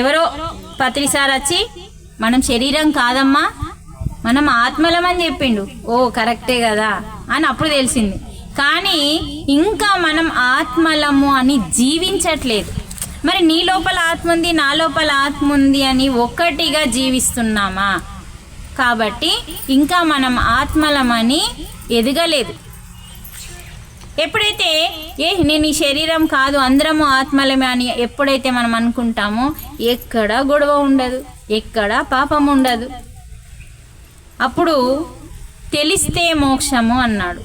ఎవరో పత్రిసారి వచ్చి మనం శరీరం కాదమ్మా మనం ఆత్మలమని చెప్పిండు. ఓ కరెక్టే కదా అని అప్పుడు తెలిసింది. కానీ ఇంకా మనం ఆత్మలము అని జీవించట్లేదు. మరి నీ లోపల ఆత్మ ఉంది, నా లోపల ఆత్మ ఉంది అని ఒక్కటిగా జీవిస్తున్నామా? కాబట్టి ఇంకా మనం ఆత్మలమని ఎదగలేదు. ఎప్పుడైతే నేను ఈ శరీరం కాదు అందరము ఆత్మలమే అని ఎప్పుడైతే మనం అనుకుంటామో ఎక్కడ గొడవ ఉండదు, ఎక్కడ పాపం ఉండదు. అప్పుడు తెలిస్తే మోక్షము అన్నాడు.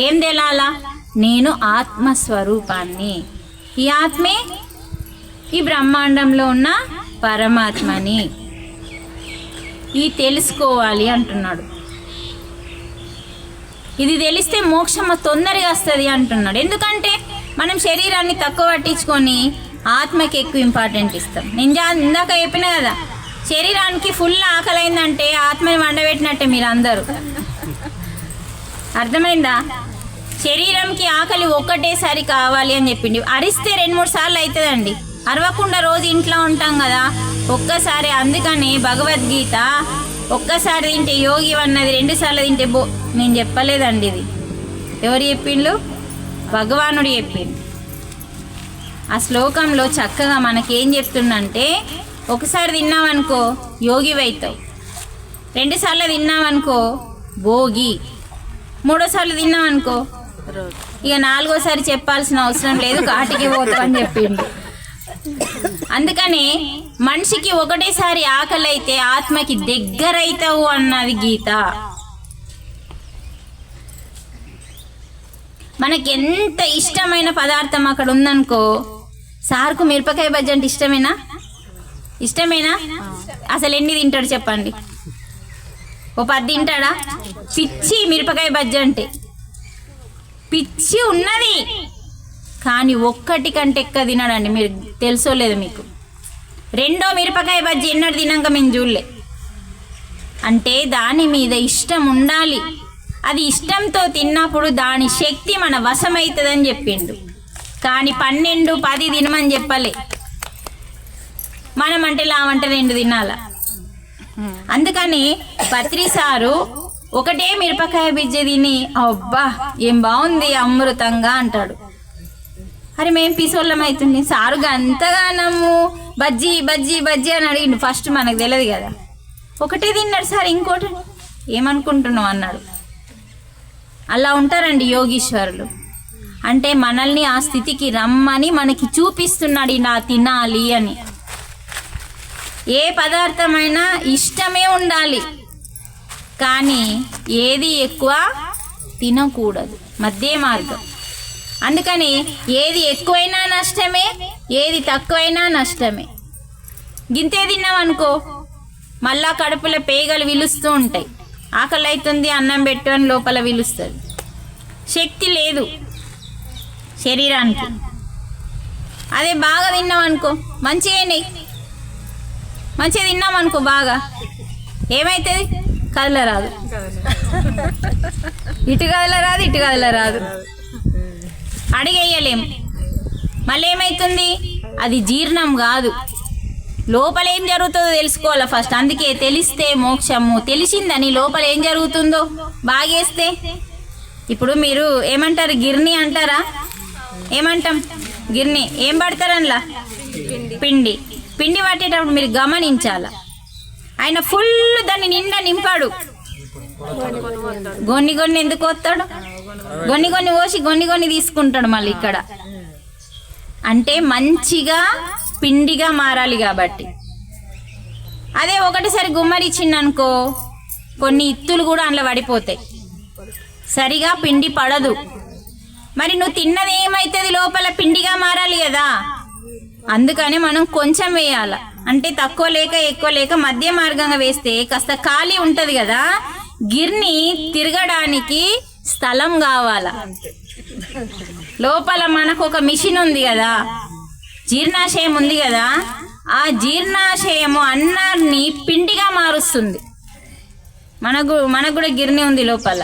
ఏం తెలాలా? నేను ఆత్మస్వరూపాన్ని, ఈ ఆత్మే ఈ బ్రహ్మాండంలో ఉన్న పరమాత్మని ఈ తెలుసుకోవాలి అంటున్నాడు. ఇది తెలిస్తే మోక్షం తొందరగా వస్తుంది అంటున్నాడు. ఎందుకంటే మనం శరీరాన్ని తక్కువ పట్టించుకొని ఆత్మకి ఎక్కువ ఇంపార్టెంట్ ఇస్తాం. నేను ఇందాక చెప్పిన కదా, శరీరానికి ఫుల్ ఆకలైందంటే ఆత్మని వండబెట్టినట్టే మీరు అందరూ. అర్థమైందా? శరీరంకి ఆకలి ఒక్కటేసారి కావాలి అని చెప్పింది. అరిస్తే 2-3 సార్లు అవుతుందండి, అరవకుండా రోజు ఇంట్లో ఉంటాం కదా ఒక్కసారి. అందుకని భగవద్గీత ఒక్కసారి తింటే యోగి అన్నది, 2 సార్లు తింటే నేను చెప్పలేదండి. ఇది ఎవరు చెప్పిండు? భగవానుడు చెప్పిండు. ఆ శ్లోకంలో చక్కగా మనకేం చెప్తుందంటే, ఒకసారి తిన్నావనుకో యోగి అవుతావు, 2 సార్లు తిన్నావనుకో భోగి, 3వ సార్లు తిన్నావనుకో ఇక 4వసారి చెప్పాల్సిన అవసరం లేదు, కాటికి పోతావు అని చెప్పిండు. అందుకని మనిషికి ఒకటేసారి ఆకలి అయితే ఆత్మకి దగ్గరైతావు అన్నది గీత. మనకి ఎంత ఇష్టమైన పదార్థం అక్కడ ఉందనుకో, సార్కు మిరపకాయ బజ్జీ అంటే ఇష్టమేనా? అసలు ఎన్ని తింటాడు చెప్పండి? ఓ 10 తింటాడా? పిచ్చి మిరపకాయ బజ్జీ అంటే పిచ్చి ఉన్నది, కానీ ఒక్కటి కంటే ఎక్కువ తినడండి. మీరు తెలుసో లేదు మీకు? 2వ మిరపకాయ బజ్జీ ఎన్నడు తినాక మేము చూడలే. అంటే దాని మీద ఇష్టం ఉండాలి. అది ఇష్టంతో తిన్నప్పుడు దాని శక్తి మన వశమవుతుందని చెప్పిండు. కానీ 12-10 తినమని చెప్పలే. మనం అంటే లావంటే 2 తినాల. అందుకని పత్రిసారు ఒకటే మిరపకాయ బజ్జీ తిని అబ్బా ఏం బాగుంది అమృతంగా అంటాడు. అరే మేము పిసోళ్ళం అవుతుంది, సారుగా అంతగానము బజ్జీ బజ్జీ బజ్జీ అని అడిగిండు. ఫస్ట్ మనకు తెలియదు కదా, ఒకటే తిన్నాడు సార్, ఇంకోటి ఏమనుకుంటున్నావు అన్నాడు. అలా ఉంటారండి యోగీశ్వరులు. అంటే మనల్ని ఆ స్థితికి రమ్మని మనకి చూపిస్తున్నాడు, ఇలా తినాలి అని. ఏ పదార్థమైనా ఇష్టమే ఉండాలి, కానీ ఏది ఎక్కువ తినకూడదు, మధ్య మార్గం. అందుకని ఏది ఎక్కువైనా నష్టమే, ఏది తక్కువైనా నష్టమే. గింతే తిన్నామనుకో మళ్ళా కడుపులో పేగలు విలుస్తూ ఉంటాయి. ఆకలి అవుతుంది అన్నం పెట్టు అని లోపల విలుస్తుంది. శక్తి లేదు శరీరానికి. అదే బాగా తిన్నామనుకో, మంచిగా తిన్నామనుకో బాగా ఏమవుతుంది? కదలరాదు, ఇటు కదలరాదు, అడిగేయలేం. మళ్ళీ ఏమవుతుంది? అది జీర్ణం కాదు. లోపల ఏం జరుగుతుందో తెలుసుకోవాలా ఫస్ట్. అందుకే తెలిస్తే మోక్షము. తెలిసిందని లోపల ఏం జరుగుతుందో బాగేస్తే. ఇప్పుడు మీరు ఏమంటారు? గిర్ని అంటారా? ఏమంటాం? గిర్ని ఏం పడతారనలా? పిండి పట్టేటప్పుడు మీరు గమనించాల. ఆయన ఫుల్ దాన్ని నిండా నింపాడు, కొన్ని ఎందుకు వస్తాడు? కొన్ని పోసి కొన్ని తీసుకుంటాడు మళ్ళీ ఇక్కడ. అంటే మంచిగా పిండిగా మారాలి కాబట్టి. అదే ఒకటిసారి గుమ్మరిచ్చిందనుకో కొన్ని ఇత్తులు కూడా అందులో పడిపోతాయి, సరిగా పిండి పడదు. మరి నువ్వు తిన్నది ఏమవుతుంది? లోపల పిండిగా మారాలి కదా. అందుకని మనం కొంచెం వేయాల. అంటే తక్కువ లేక ఎక్కువ లేక మధ్య మార్గంగా వేస్తే కాస్త ఖాళీ ఉంటది కదా. గిర్ని తిరగడానికి స్థలం కావాల. లోపల మనకు ఒక మిషన్ ఉంది కదా, జీర్ణాశయం ఉంది కదా. ఆ జీర్ణాశయము అన్నాన్ని పిండిగా మారుస్తుంది. మనకు కూడా గిర్ని ఉంది లోపల.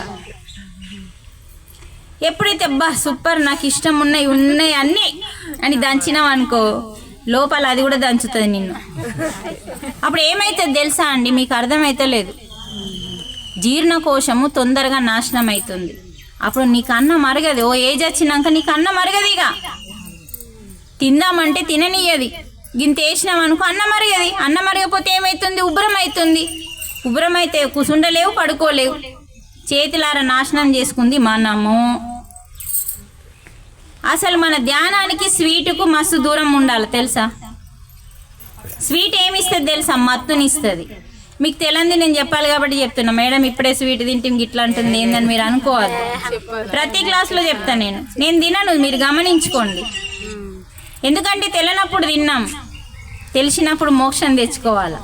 ఎప్పుడైతే అబ్బా సూపర్ నాకు ఇష్టం ఉన్నాయి అన్నీ అని దంచినాం అనుకో, లోపల అది కూడా దంచుతుంది నిన్ను. అప్పుడు ఏమవుతుంది తెలుసా అండి, మీకు అర్థమైతే లేదు. జీర్ణకోశము తొందరగా నాశనం అవుతుంది. అప్పుడు నీకు అన్నం అరగదు. ఓ ఏజ్ వచ్చినాక నీకు అన్నం అరగదు. ఇక తిందామంటే తిననీయది. గింత వేసినాం అనుకో అన్నం అరగది. అన్నం అరగపోతే ఏమవుతుంది, ఉబ్బరం అవుతుంది. ఉబ్బరం అయితే కూసుండలేవు, పడుకోలేవు. చేతులార నాశనం చేసుకుంది మనము. అసలు మన ధ్యానానికి స్వీటుకు మస్తు దూరం ఉండాలి తెలుసా. స్వీట్ ఏమిస్తుంది తెలుసా, మత్తునిస్తుంది. మీకు తెలియంది నేను చెప్పాలి కాబట్టి చెప్తున్నా. మేడం ఇప్పుడే స్వీట్ తింటే గిట్లా అంటుంది ఏందని మీరు అనుకోవద్దు. ప్రతి క్లాస్లో చెప్తాను నేను తినను, మీరు గమనించుకోండి. ఎందుకంటే తెలియనప్పుడు తిన్నాం, తెలిసినప్పుడు మోక్షం తెచ్చుకోవాలి.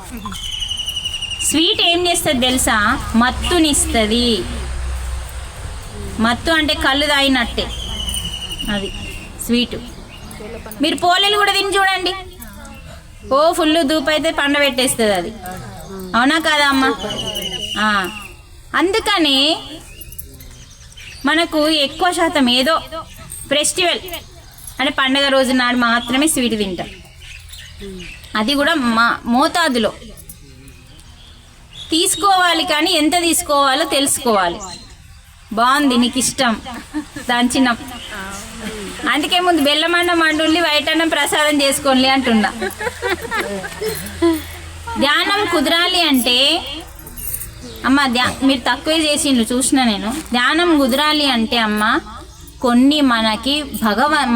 స్వీట్ ఏం చేస్తుంది తెలుసా, మత్తునిస్తుంది. మత్తు అంటే కళ్ళు తాగినట్టే అది స్వీటు. మీరు పోలేలు కూడా తిని చూడండి, ఓ ఫుల్ దూపు అయితే పండబెట్టేస్తుంది అది. అవునా కాదా అమ్మ? అందుకని మనకు ఎక్కువ శాతం ఏదో ఫెస్టివల్ అంటే పండగ రోజు నాడు మాత్రమే స్వీట్ తింటాం. అది కూడా మోతాదులో తీసుకోవాలి, కానీ ఎంత తీసుకోవాలో తెలుసుకోవాలి. బాగుంది, నీకు ఇష్టం దంచినం, అందుకే ముందు బెల్లమన్నం వండుల్లి, వైట్ అన్నం ప్రసాదం చేసుకోండి అంటున్నా. ధ్యానం కుదరాలి అంటే అమ్మ మీరు తక్కువే చేసిండ్రు చూసిన నేను. ధ్యానం కుదరాలి అంటే అమ్మ కొన్ని మనకి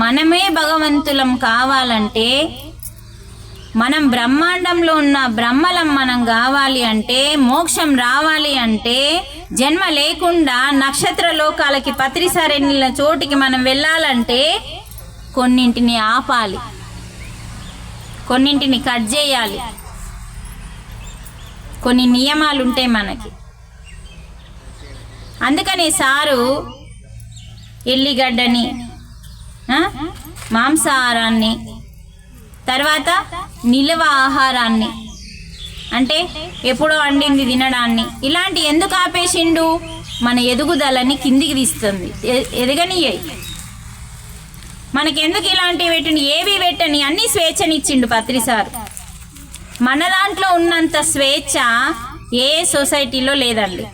మనమే భగవంతులం కావాలంటే, మనం బ్రహ్మాండంలో ఉన్న బ్రహ్మలం మనం కావాలి అంటే, మోక్షం రావాలి అంటే, జన్మ లేకుండా నక్షత్ర లోకాలకి పత్రిసారెళ్ళిన చోటికి మనం వెళ్ళాలంటే కొన్నింటిని ఆపాలి, కొన్నింటిని కట్ చేయాలి. కొన్ని నియమాలు ఉంటాయి మనకి. అందుకని సారు ఎల్లిగడ్డని, మాంసాహారాన్ని, తర్వాత నిల్వ ఆహారాన్ని అంటే ఎప్పుడో వండింది తినడాన్ని, ఇలాంటి ఎందుకు ఆపేసిండు, మన ఎదుగుదలని కిందికి తీస్తుంది, ఎదగనియ్యాయి. మనకెందుకు ఇలాంటివి పెట్టిండు, ఏవి పెట్టని అన్ని స్వేచ్ఛనిచ్చిండు పత్రిసారు. మన దాంట్లో ఉన్నంత స్వేచ్ఛ ఏ సొసైటీలో లేదండి.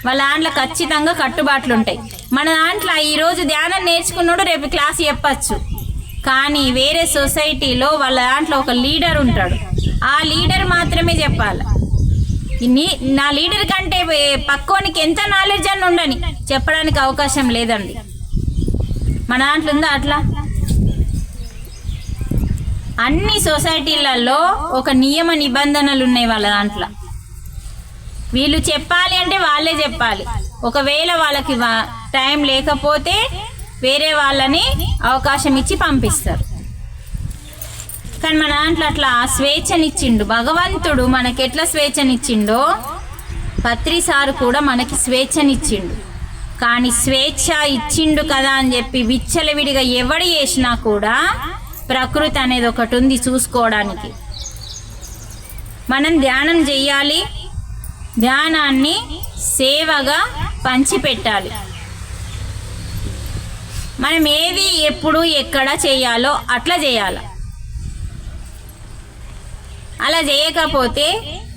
వాళ్ళ దాంట్లో ఖచ్చితంగా కట్టుబాట్లు ఉంటాయి. మన దాంట్లో ఈరోజు ధ్యానం నేర్చుకున్నాడు రేపు క్లాస్ చెప్పచ్చు, కానీ వేరే సొసైటీలో వాళ్ళ దాంట్లో ఒక లీడర్ ఉంటాడు, ఆ లీడర్ మాత్రమే చెప్పాలి. నా లీడర్ కంటే పక్కోనికి ఎంత నాలెడ్జ్ అని ఉండని చెప్పడానికి అవకాశం లేదండి. మన దాంట్లో ఉందా అట్లా? అన్ని సొసైటీలలో ఒక నియమ నిబంధనలు ఉన్నాయి వాళ్ళ దాంట్లో. వీళ్ళు చెప్పాలి అంటే వాళ్ళే చెప్పాలి. ఒకవేళ వాళ్ళకి టైం లేకపోతే వేరే వాళ్ళని అవకాశం ఇచ్చి పంపిస్తారు. కానీ మన దాంట్లో అట్లా స్వేచ్ఛనిచ్చిండు భగవంతుడు. మనకి ఎట్లా స్వేచ్ఛనిచ్చిండో పత్రిసారు కూడా మనకి స్వేచ్ఛనిచ్చిండు. కానీ స్వేచ్ఛ ఇచ్చిండు కదా అని చెప్పి విచ్చలవిడిగా ఎవడు చేసినా కూడా ప్రకృతి అనేది ఒకటి ఉంది చూసుకోవడానికి. మనం ధ్యానం చెయ్యాలి, ధ్యానాన్ని సేవగా పంచిపెట్టాలి. మనం ఏది ఎప్పుడు ఎక్కడ చేయాలో అట్లా చేయాలి. అలా చేయకపోతే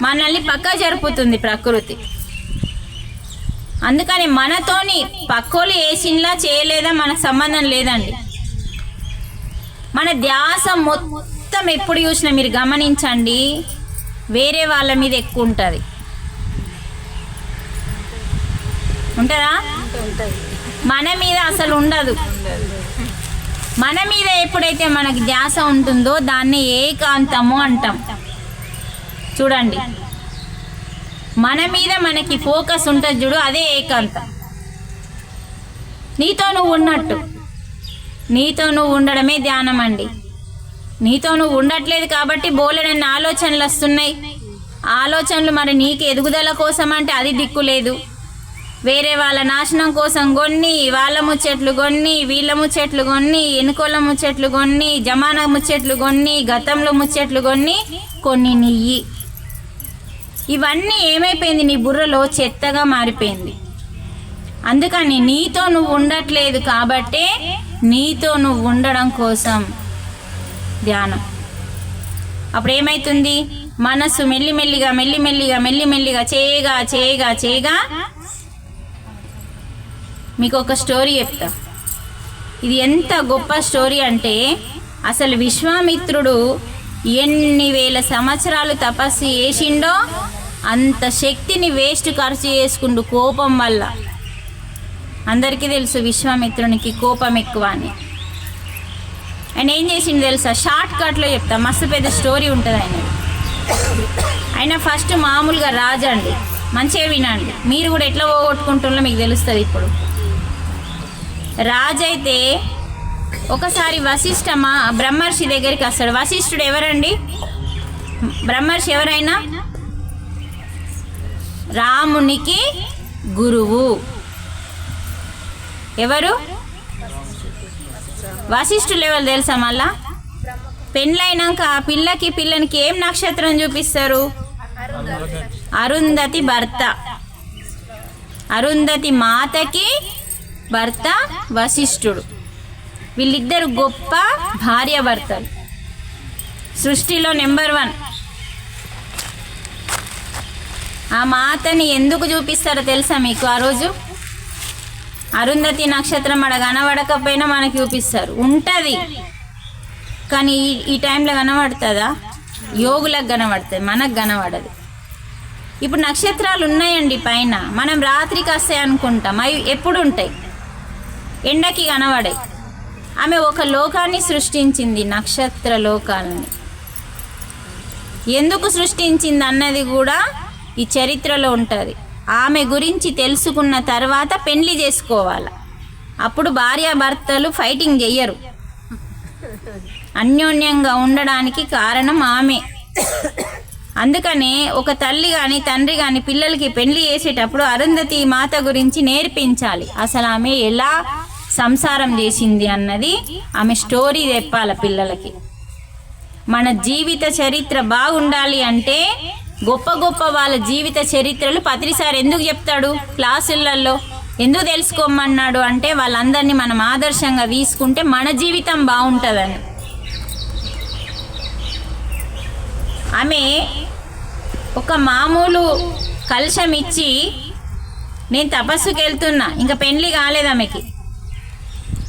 మనల్ని పక్క జరుపుతుంది ప్రకృతి. అందుకని మనతోని పక్కోలు వేసినలా చేయలేదా మనకు సంబంధం లేదండి. మన ధ్యాస మొత్తం ఎప్పుడు చూసినా మీరు గమనించండి, వేరే వాళ్ళ మీద ఎక్కువ ఉంటుంది. ఉంటుందా? మన మీద అసలు ఉండదు. మన మీద ఎప్పుడైతే మనకి ధ్యాస ఉంటుందో దాన్ని ఏకాంతము అంటాం. చూడండి, మన మీద మనకి ఫోకస్ ఉంటుంది చూడు, అదే ఏకాంతం. నీతో నువ్వు ఉన్నట్టు, నీతో నువ్వు ఉండడమే ధ్యానం అండి. నీతో నువ్వు ఉండట్లేదు కాబట్టి బోలెడన్ని ఆలోచనలు వస్తున్నాయి. ఆలోచనలు మరి నీకు ఎదుగుదల కోసం అంటే అది దిక్కు లేదు. వేరే వాళ్ళ నాశనం కోసం కొన్ని, వాళ్ళ ముచ్చట్లు కొన్ని, వీళ్ళ ముచ్చట్లు కొన్ని, ఎన్నికోళ్ళ ముచ్చట్లు కొన్ని, జమానా ముచ్చట్లు కొన్ని, గతంలో ముచ్చట్లు కొన్ని నీయి. ఇవన్నీ ఏమైపోయింది, నీ బుర్రలో చెత్తగా మారిపోయింది. అందుకని నీతో నువ్వు ఉండట్లేదు కాబట్టే నీతో నువ్వు ఉండడం కోసం ధ్యానం. అప్పుడు ఏమవుతుంది? మనసు మెల్లిమెల్లిగా మెల్లిమెల్లిగా మెల్లిమెల్లిగా చేయగా చేయగా చేయగా మీకు ఒక స్టోరీ చెప్తా. ఇది ఎంత గొప్ప స్టోరీ అంటే, అసలు విశ్వామిత్రుడు ఎన్ని వేల సంవత్సరాలు తపస్సు చేసిండో అంత శక్తిని వేస్ట్ ఖర్చు చేసుకుంటూ కోపం వల్ల. అందరికీ తెలుసు విశ్వామిత్రునికి కోపం ఎక్కువ అని. ఆయన ఏం చేసిండు తెలుసా? షార్ట్ కట్లో చెప్తా, మస్తు పెద్ద స్టోరీ ఉంటుంది ఆయన ఫస్ట్ మామూలుగా రాజు అండి, మంచిగా వినండి. మీరు కూడా ఎట్లా పోగొట్టుకుంటున్నారో మీకు తెలుస్తుంది. ఇప్పుడు రాజు అయితే ఒకసారి బ్రహ్మర్షి దగ్గరికి వస్తాడు. వశిష్ఠుడు ఎవరండి? బ్రహ్మర్షి ఎవరైనా రామునికి గురువు. ఎవరు? వశిష్ఠులు ఎవరు తెలుసా? మళ్ళా పెళ్ళైనాక ఆ పిల్లనికి ఏం నక్షత్రం చూపిస్తారు? అరుంధతి భర్త. అరుంధతి మాతకి భర్త వశిష్ఠుడు. వీళ్ళిద్దరు గొప్ప భార్యాభర్తలు, సృష్టిలో నెంబర్ 1. ఆ మాతని ఎందుకు చూపిస్తారో తెలుసా మీకు? ఆ రోజు అరుంధతి నక్షత్రం అడ కనబడకపోయినా మనకి చూపిస్తారు. ఉంటుంది కానీ ఈ టైంలో కనబడుతుందా? యోగులకు కనబడుతుంది, మనకు కనబడదు. ఇప్పుడు నక్షత్రాలు ఉన్నాయండి పైన, మనం రాత్రికి వస్తాయి అనుకుంటాం, అవి ఎప్పుడు ఉంటాయి? ఎండకి కనబడాయి. ఆమె ఒక లోకాన్ని సృష్టించింది, నక్షత్ర లోకాలని. ఎందుకు సృష్టించింది అన్నది కూడా ఈ చరిత్రలో ఉంటుంది. ఆమె గురించి తెలుసుకున్న తర్వాత పెళ్లి చేసుకోవాలి. అప్పుడు భార్యాభర్తలు ఫైటింగ్ చెయ్యరు. అన్యోన్యంగా ఉండడానికి కారణం ఆమె. అందుకనే ఒక తల్లి కానీ తండ్రి కానీ పిల్లలకి పెళ్లి చేసేటప్పుడు అరుంధతి మాత గురించి నేర్పించాలి. అసలు ఆమె ఎలా సంసారం చేసింది అన్నది ఆమె స్టోరీ చెప్పాలి పిల్లలకి. మన జీవిత చరిత్ర బాగుండాలి అంటే గొప్ప గొప్ప వాళ్ళ జీవిత చరిత్రలు పత్రిసారి ఎందుకు చెప్తాడు క్లాసులలో? ఎందుకు తెలుసుకోమన్నాడు అంటే వాళ్ళందరినీ మనం ఆదర్శంగా తీసుకుంటే మన జీవితం బాగుంటుందని. ఆమె ఒక మామూలు కలశం ఇచ్చి నేను తపస్సుకి వెళ్తున్నా, ఇంకా పెళ్ళి కాలేదు ఆమెకి,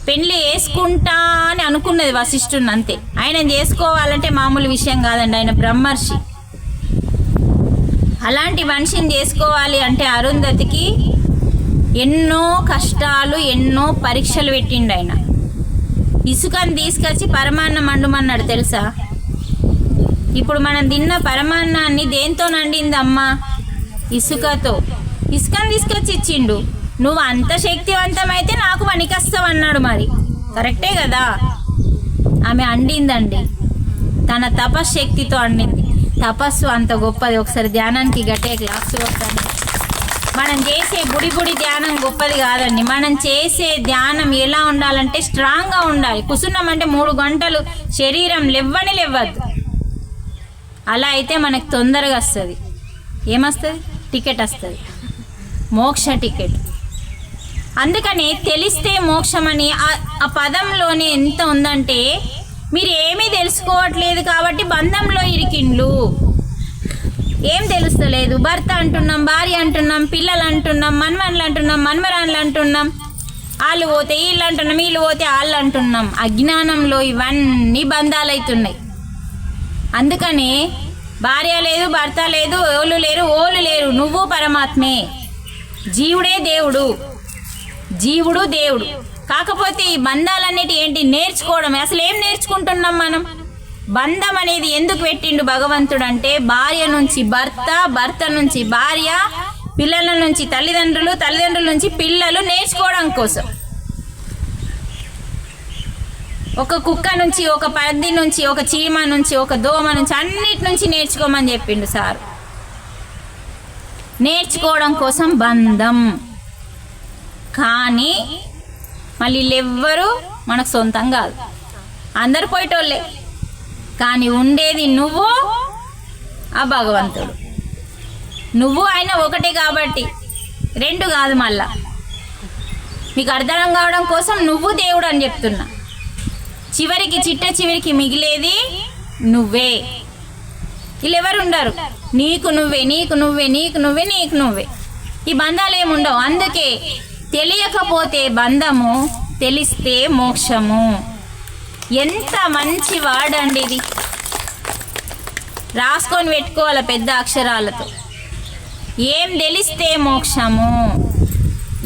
పెళ్ళి వేసుకుంటా అని అనుకున్నది వశిష్ఠుని, అంతే. ఆయన చేసుకోవాలంటే మామూలు విషయం కాదండి, ఆయన బ్రహ్మర్షి. అలాంటి మనిషిని చేసుకోవాలి అంటే అరుంధతికి ఎన్నో కష్టాలు ఎన్నో పరీక్షలు పెట్టిండు ఆయన. ఇసుకని తీసుకొచ్చి పరమాన్నం వండమన్నాడు తెలుసా? ఇప్పుడు మనం తిన్న పరమాన్నాన్ని దేంతో వండిందమ్మా? ఇసుకతో. ఇసుకని తీసుకొచ్చి ఇచ్చిండు. నువ్వు అంత శక్తివంతమైతే నాకు పనికొస్తావు అన్నాడు. మరి కరెక్టే కదా? ఆమె అండిందండి, తన తపశ్శక్తితో అండింది. తపస్సు అంత గొప్పది. ఒకసారి ధ్యానానికి గట్టే క్లాస్ వస్తాను. మనం చేసే బుడి ధ్యానం గొప్పది కాదండి. మనం చేసే ధ్యానం ఎలా ఉండాలంటే స్ట్రాంగ్గా ఉండాలి. కూర్చున్నామంటే 3 గంటలు శరీరం లేవద్దు. అలా అయితే మనకు తొందరగా వస్తుంది. ఏమొస్తుంది? టికెట్ వస్తుంది, మోక్ష టికెట్. అందుకని తెలిస్తే మోక్షం అని ఆ పదంలోనే ఎంత ఉందంటే, మీరు ఏమీ తెలుసుకోవట్లేదు కాబట్టి బంధంలో ఇరికిండ్లు. ఏం తెలుస్తలేదు. భర్త అంటున్నాం, భార్య అంటున్నాం, పిల్లలు అంటున్నాం, మన్మన్లు అంటున్నాం, మన్మరాన్లు అంటున్నాం, వాళ్ళు పోతే వీళ్ళు అంటున్నాం, వీళ్ళు పోతే వాళ్ళు అంటున్నాం. అజ్ఞానంలో ఇవన్నీ బంధాలు అవుతున్నాయి. అందుకని భార్య లేదు, భర్త లేదు, ఓళ్ళు లేరు, నువ్వు పరమాత్మే. జీవుడే దేవుడు, జీవుడు దేవుడు. కాకపోతే ఈ బంధాలన్నిటి ఏంటి? నేర్చుకోవడం. అసలు ఏం నేర్చుకుంటున్నాం మనం? బంధం అనేది ఎందుకు పెట్టిండు భగవంతుడు అంటే, భార్య నుంచి భర్త, భర్త నుంచి భార్య, పిల్లల నుంచి తల్లిదండ్రులు, తల్లిదండ్రుల నుంచి పిల్లలు నేర్చుకోవడం కోసం. ఒక కుక్క నుంచి, ఒక పంది నుంచి, ఒక చీమ నుంచి, ఒక దోమ నుంచి, అన్నిటి నుంచి నేర్చుకోమని చెప్పిండు సార్. నేర్చుకోవడం కోసం బంధం. కానీ మళ్ళీ వీళ్ళెవ్వరూ మనకు సొంతం కాదు, అందరు పోయేటోళ్ళే. కానీ ఉండేది నువ్వు, ఆ భగవంతుడు. నువ్వు ఆయన ఒకటే కాబట్టి 2 కాదు. మళ్ళా మీకు అర్థం కావడం కోసం నువ్వు దేవుడు అని చెప్తున్నా. చివరికి చిట్ట చివరికి మిగిలేది నువ్వే. వీళ్ళు ఎవరు ఉండరు. నీకు నువ్వే నీకు నువ్వే నీకు నువ్వే నీకు నువ్వే. ఈ బంధాలు ఏముండవు. అందుకే తెలియకపోతే బంధము, తెలిస్తే మోక్షము. ఎంత మంచి వాడండి ఇది. రాసుకొని పెట్టుకోవాలి పెద్ద అక్షరాలతో. ఏం తెలిస్తే మోక్షము,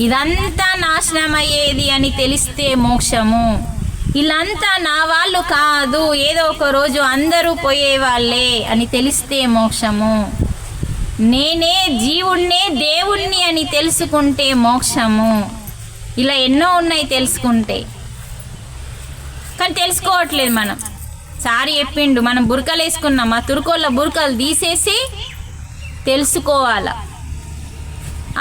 ఇదంతా నాశనం అయ్యేది అని తెలిస్తే మోక్షము. వీళ్ళంతా నా వాళ్ళు కాదు, ఏదో ఒక రోజు అందరూ పోయేవాళ్ళే అని తెలిస్తే మోక్షము. నేనే జీవుణ్ణే దేవుణ్ణి అని తెలుసుకుంటే మోక్షము. ఇలా ఎన్నో ఉన్నాయి తెలుసుకుంటే, కానీ తెలుసుకోవట్లేదు మనం. సారి చెప్పిండు, మనం బురకలు వేసుకున్నాం, ఆ తురుకోళ్ళ బురకలు తీసేసి తెలుసుకోవాల.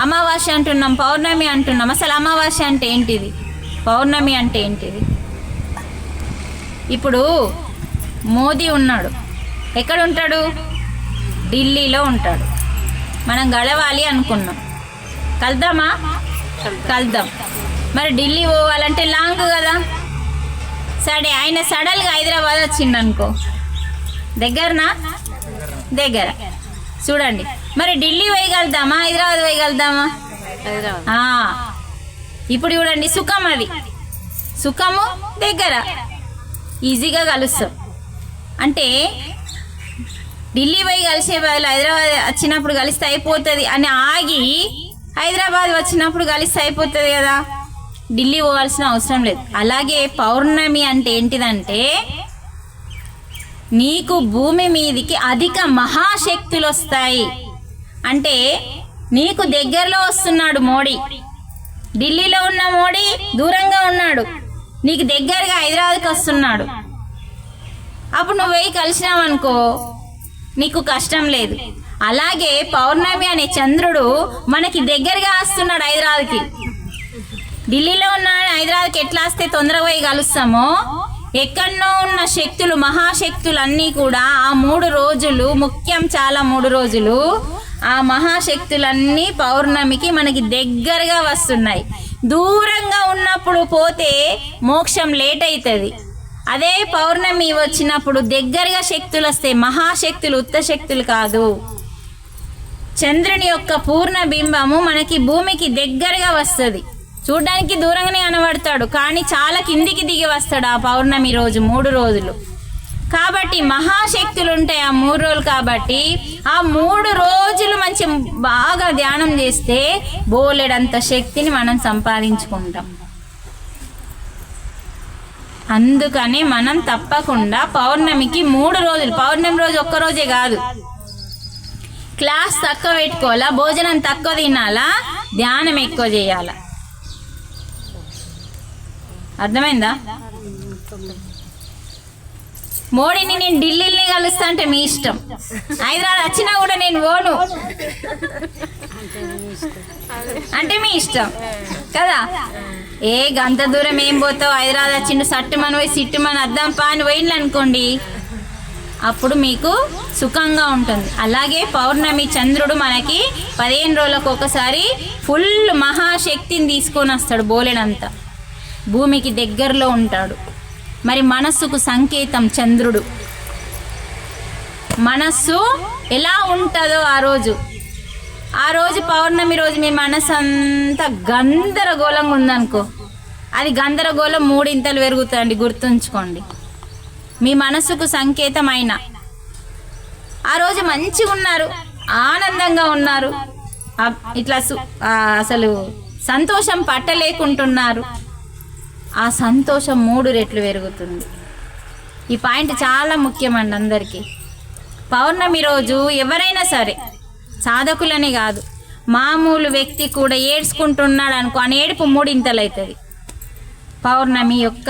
అమావాస్య అంటున్నాం, పౌర్ణమి అంటున్నాం. అసలు అమావాస్య అంటే ఏంటిది, పౌర్ణమి అంటే ఏంటిది? ఇప్పుడు మోదీ ఉన్నాడు, ఎక్కడ ఉంటాడు? ఢిల్లీలో ఉంటాడు. మనం గడవాలి అనుకున్నాం, కలుద్దామా? కలుద్దాం. మరి ఢిల్లీ పోవాలంటే లాంగ్ కదా. సరే, ఆయన సడన్గా హైదరాబాద్ వచ్చిండనుకో, దగ్గరనా? దగ్గర. చూడండి, మరి ఢిల్లీ పోయగలుగుతామా, హైదరాబాద్ పోయగలుగుతామా? ఇప్పుడు చూడండి, సుఖం అది, సుఖము దగ్గర, ఈజీగా కలుస్తాం. అంటే ఢిల్లీ పోయి కలిసే బదులు హైదరాబాద్ వచ్చినప్పుడు కలిస్తే అయిపోతుంది అని ఆగి హైదరాబాద్ వచ్చినప్పుడు కలిస్తే అయిపోతుంది కదా, ఢిల్లీ పోవాల్సిన అవసరం లేదు. అలాగే పౌర్ణమి అంటే ఏంటిదంటే, నీకు భూమి మీదికి అధిక మహాశక్తులు వస్తాయి. అంటే నీకు దగ్గరలో వస్తున్నాడు మోడీ, ఢిల్లీలో ఉన్న మోడీ దూరంగా ఉన్నాడు, నీకు దగ్గరగా హైదరాబాద్కి వస్తున్నాడు. అప్పుడు నువ్వు పోయి కలిసినావు అనుకో, నీకు కష్టం లేదు. అలాగే పౌర్ణమి అనే చంద్రుడు మనకి దగ్గరగా వస్తున్నాడు హైదరాబాద్కి. ఢిల్లీలో ఉన్న హైదరాబాద్కి ఎట్లా వస్తే తొందరగా పోయి కలుస్తామో, ఎక్కడనో ఉన్న శక్తులు, మహాశక్తులు అన్నీ కూడా ఆ 3 రోజులు ముఖ్యం, చాలా 3 రోజులు ఆ మహాశక్తులన్నీ పౌర్ణమికి మనకి దగ్గరగా వస్తున్నాయి. దూరంగా ఉన్నప్పుడు పోతే మోక్షం లేట్ అవుతుంది. అదే పౌర్ణమి వచ్చినప్పుడు దగ్గరగా శక్తులు వస్తాయి, మహాశక్తులు, ఉత్త శక్తులు కాదు. చంద్రుని యొక్క పూర్ణ బింబము మనకి భూమికి దగ్గరగా వస్తుంది. చూడడానికి దూరంగానే కనబడతాడు, కానీ చాలా కిందికి దిగి వస్తాడు ఆ పౌర్ణమి రోజు, 3 రోజులు. కాబట్టి మహాశక్తులు ఉంటాయి ఆ 3 రోజులు. కాబట్టి ఆ 3 రోజులు మంచి బాగా ధ్యానం చేస్తే బోలెడంత శక్తిని మనం సంపాదించుకుంటాం. అందుకని మనం తప్పకుండా పౌర్ణమికి 3 రోజులు, పౌర్ణమి రోజు ఒక్క రోజే కాదు, క్లాస్ తక్కువ పెట్టుకోవాలా, భోజనం తక్కువ తినాలా, ధ్యానం ఎక్కువ చేయాలా. అర్థమైందా? మోడీని నేను ఢిల్లీని కలుస్తా అంటే మీ ఇష్టం, హైదరాబాద్ వచ్చినా కూడా నేను పోను అంటే మీ ఇష్టం కదా. ఏ గంత దూరం ఏం పోతావు, హైదరాబాద్ వచ్చిండు సట్టు మన పోయి సిట్టు మన అద్దం పా అని పోయిండ్లు అనుకోండి, అప్పుడు మీకు సుఖంగా ఉంటుంది. అలాగే పౌర్ణమి చంద్రుడు మనకి 15 రోజులకు ఒకసారి ఫుల్ మహాశక్తిని తీసుకొని వస్తాడు, బోలెడంత భూమికి దగ్గరలో ఉంటాడు. మరి మనస్సుకు సంకేతం చంద్రుడు. మనస్సు ఎలా ఉంటుందో ఆ రోజు పౌర్ణమి రోజు మీ మనసు అంతా గందరగోళంగా ఉందనుకో, అది గందరగోళం 3 ఇంతలు పెరుగుతుందండి, గుర్తుంచుకోండి. మీ మనసుకు సంకేతమైన ఆ రోజు మంచిగా ఉన్నారు, ఆనందంగా ఉన్నారు, ఇట్లా అసలు సంతోషం పట్టలేకుంటున్నారు, ఆ సంతోషం 3 రెట్లు పెరుగుతుంది. ఈ పాయింట్ చాలా ముఖ్యమండి అందరికీ. పౌర్ణమి రోజు ఎవరైనా సరే, సాధకులనే కాదు, మామూలు వ్యక్తి కూడా ఏడ్చుకుంటున్నాడు అనుకో, అని ఏడుపు 3 ఇంతలు అవుతుంది. పౌర్ణమి యొక్క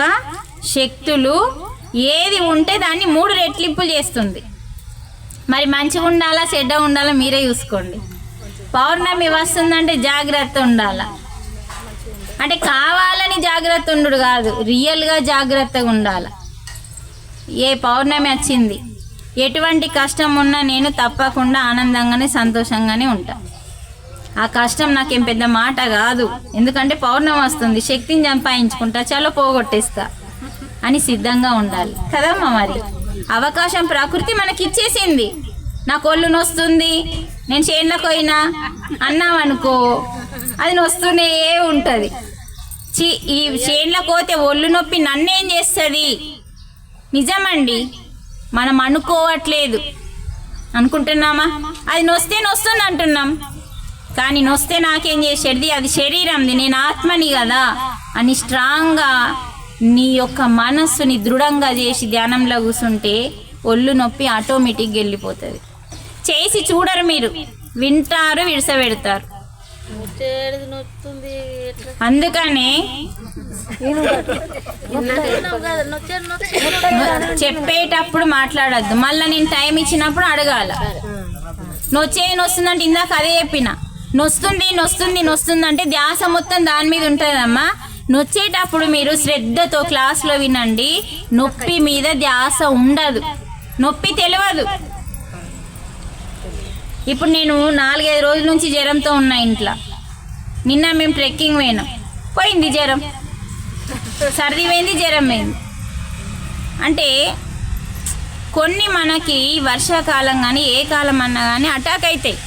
శక్తులు ఏది ఉంటే దాన్ని 3 రెట్లింపులు చేస్తుంది. మరి మంచిగా ఉండాలా, చెడ్డ ఉండాలా మీరే చూసుకోండి. పౌర్ణమి వస్తుందంటే జాగ్రత్త ఉండాలా, అంటే కావాలని జాగ్రత్త ఉండు కాదు, రియల్గా జాగ్రత్తగా ఉండాలి. ఏ పౌర్ణమి వచ్చింది, ఎటువంటి కష్టం ఉన్నా నేను తప్పకుండా ఆనందంగానే సంతోషంగానే ఉంటా. ఆ కష్టం నాకేం పెద్ద మాట కాదు, ఎందుకంటే పౌర్ణమి వస్తుంది, శక్తిని సంపాదించుకుంటా, చలో పోగొట్టేస్తా అని సిద్ధంగా ఉండాలి కదమ్మా. మరి అవకాశం ప్రకృతి మనకి ఇచ్చేసింది, నాకు ఒళ్ళు నొస్తుంది, నేను చేనులకు పోయినా అన్నామనుకో అది నొస్తూనే ఉంటుంది. ఈ చేనులకు పోతే ఒళ్ళు నొప్పి నన్నేం చేస్తుంది? నిజమండి, మనం అనుకోవట్లేదు, అనుకుంటున్నామా? అది నొస్తే నొస్తుంది అంటున్నాం, కానీ నొస్తే నాకేం చేసేది? అది శరీరంది, నేను ఆత్మని కదా అని స్ట్రాంగ్గా నీ యొక్క మనస్సుని దృఢంగా చేసి ధ్యానంలో కూర్చుంటే ఒళ్ళు నొప్పి ఆటోమేటిక్గా వెళ్ళిపోతుంది. చేసి చూడరు మీరు, వింటారు, విడిసపెడతారు. అందుకనే చెప్పేటప్పుడు మాట్లాడద్దు, మళ్ళీ నేను టైం ఇచ్చినప్పుడు అడగాల. నొస్తుందంటే ఇందాక అదే చెప్పిన, నొస్తుంది అంటే ధ్యాస మొత్తం దాని మీద ఉంటుందమ్మా. నొచ్చేటప్పుడు మీరు శ్రద్ధతో క్లాస్లో వినండి, నొప్పి మీద ధ్యాస ఉండదు, నొప్పి తెలియదు. ఇప్పుడు నేను 4-5 రోజుల నుంచి జ్వరంతో ఉన్నా ఇంట్లో. నిన్న మేము ట్రెక్కింగ్ పోయినాం, పోయింది జ్వరం, సర్ది పోయింది, జ్వరం పోయింది. అంటే కొన్ని మనకి వర్షాకాలం కానీ ఏ కాలం అన్నా కానీ అటాక్ అవుతాయి.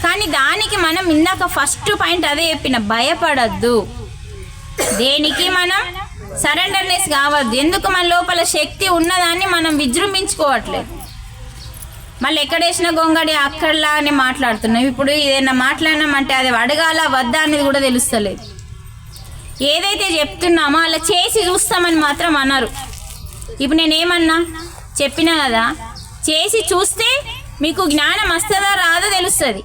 కానీ దానికి మనం ఇందాక ఫస్ట్ పాయింట్ అదే చెప్పిన, భయపడద్దు, దేనికి మనం సరెండర్నెస్ కావద్దు. ఎందుకు? మన లోపల శక్తి ఉన్నదాన్ని మనం విజృంభించుకోవట్లేదు. మళ్ళీ ఎక్కడేసిన గొంగడి అక్కడలా అని మాట్లాడుతున్నాం. ఇప్పుడు ఏదైనా మాట్లాడినామంటే అది అడగాల వద్దా అనేది కూడా తెలుస్తలేదు. ఏదైతే చెప్తున్నామో అలా చేసి చూస్తామని మాత్రం అన్నారు. ఇప్పుడు నేనేమన్నా చెప్పినా కదా, చేసి చూస్తే మీకు జ్ఞానం వస్తుందా రాదో తెలుస్తుంది.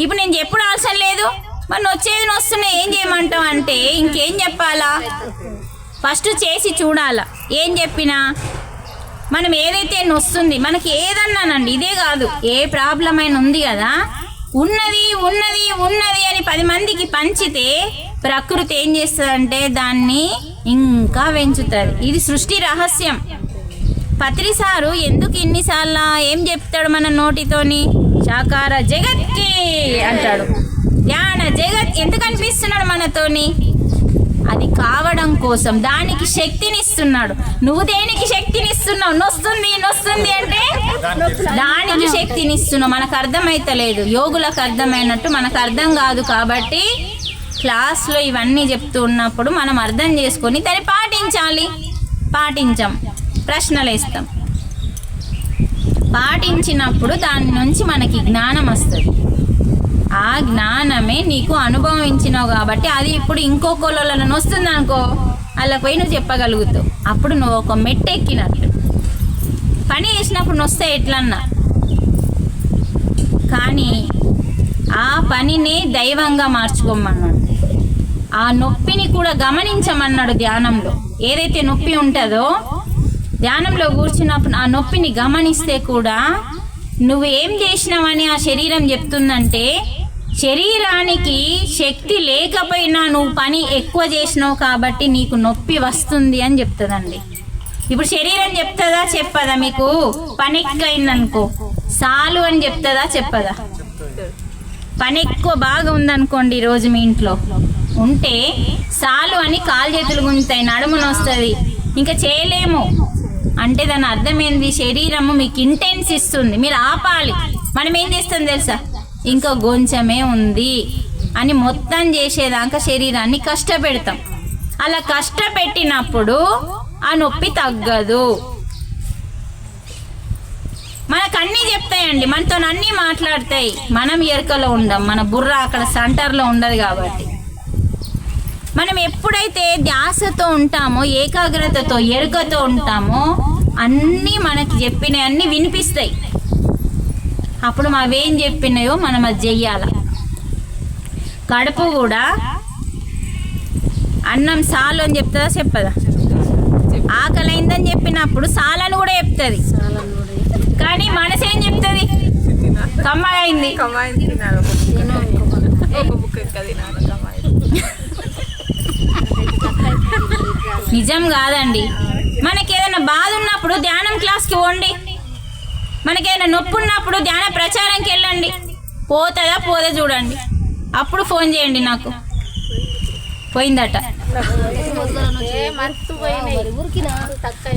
ఇప్పుడు నేను చెప్పుడు అవసరం లేదు, మరి నొస్తున్నాయి ఏం చేయమంటావు అంటే ఇంకేం చెప్పాలా? ఫస్ట్ చేసి చూడాలా. ఏం చెప్పినా మనం ఏదైతే నొస్తుంది, మనకి ఏదన్నానండి, ఇదే కాదు ఏ ప్రాబ్లం అయినా ఉంది కదా, ఉన్నది ఉన్నది ఉన్నది అని 10 మందికి పంచితే ప్రకృతి ఏం చేస్తుందంటే దాన్ని ఇంకా పెంచుతుంది. ఇది సృష్టి రహస్యం. పత్రి సారు ఎందుకు ఇన్నిసార్లు ఏం చెప్తాడు మన నోటితోని? సాకార జగత్కి అంటాడు, ధ్యాన జగత్ ఎందుకు అనిపిస్తున్నాడు మనతోని? అది కావడం కోసం, దానికి శక్తిని ఇస్తున్నాడు. నువ్వు దేనికి శక్తిని ఇస్తున్నావు? నొస్తుంది అంటే దానికి శక్తిని ఇస్తున్నావు. మనకు అర్థమైతలేదు, యోగులకు అర్థమైనట్టు మనకు అర్థం కాదు. కాబట్టి క్లాస్లో ఇవన్నీ చెప్తూ ఉన్నప్పుడు మనం అర్థం చేసుకొని దాన్ని పాటించాలి. పాటించాం, ప్రశ్నలు వేస్తాం. పాటించినప్పుడు దాని నుంచి మనకి జ్ఞానం వస్తుంది. ఆ జ్ఞానమే నీకు అనుభవించినావు కాబట్టి అది ఇప్పుడు ఇంకొకళ్ళని వస్తుంది అనుకో, అలా పోయి నువ్వు చెప్పగలుగుతావు. అప్పుడు నువ్వు ఒక మెట్టు ఎక్కినట్టు. పని చేసినప్పుడు నొస్తే ఎట్లన్నా, కానీ ఆ పనిని దైవంగా మార్చుకోమన్నాడు. ఆ నొప్పిని కూడా గమనించమన్నాడు ధ్యానంలో. ఏదైతే నొప్పి ఉంటుందో ధ్యానంలో కూర్చున్నప్పుడు ఆ నొప్పిని గమనిస్తే కూడా నువ్వు ఏం చేసినావని ఆ శరీరం చెప్తుందంటే, శరీరానికి శక్తి లేకపోయినా నువ్వు పని ఎక్కువ చేసినావు కాబట్టి నీకు నొప్పి వస్తుంది అని చెప్తుందండి. ఇప్పుడు శరీరం చెప్తుందా చెప్పదా? మీకు పని ఎక్కువ అయిందనుకో చాలు అని చెప్తుందా చెప్పదా? పని ఎక్కువ బాగా ఉందనుకోండి, ఈరోజు మీ ఇంట్లో ఉంటే చాలు అని కాలు చేతులు గుంజుతాయి, నడుమును వస్తుంది, ఇంకా చేయలేము అంటే దాని అర్థం ఏంది? శరీరము మీకు ఇంటెన్స్ ఇస్తుంది, మీరు ఆపాలి. మనం ఏం చేస్తాం తెలుసా? ఇంకా కొంచెమే ఉంది అని మొత్తం చేసేదాకా శరీరాన్ని కష్టపెడతాం. అలా కష్టపెట్టినప్పుడు ఆ నొప్పి తగ్గదు. మనకు అన్నీ చెప్తాయండి, మనతో అన్నీ మాట్లాడతాయి. మనం ఎరుకలో ఉండం, మన బుర్ర అక్కడ సెంటర్లో ఉండదు. కాబట్టి మనం ఎప్పుడైతే ధ్యాసతో ఉంటామో, ఏకాగ్రతతో, ఎరుకతో ఉంటామో అన్నీ మనకి చెప్పినవి అన్నీ వినిపిస్తాయి. అప్పుడు అవేం చెప్పినాయో మనం అది చెయ్యాల. కడుపు కూడా అన్నం సాలు అని చెప్తుందా చెప్పదా? ఆకలి అయిందని చెప్పినప్పుడు సాలని కూడా చెప్తుంది. కానీ మనసు ఏం చెప్తుంది? కమ్మగా అయింది. నిజం కాదండి. మనకేదైనా బాధ ఉన్నప్పుడు ధ్యానం క్లాస్కి పోండి, మనకేదైనా నొప్పి ఉన్నప్పుడు ధ్యాన ప్రచారంకి వెళ్ళండి, పోతుందా పోదా చూడండి. అప్పుడు ఫోన్ చేయండి నాకు, పోయిందట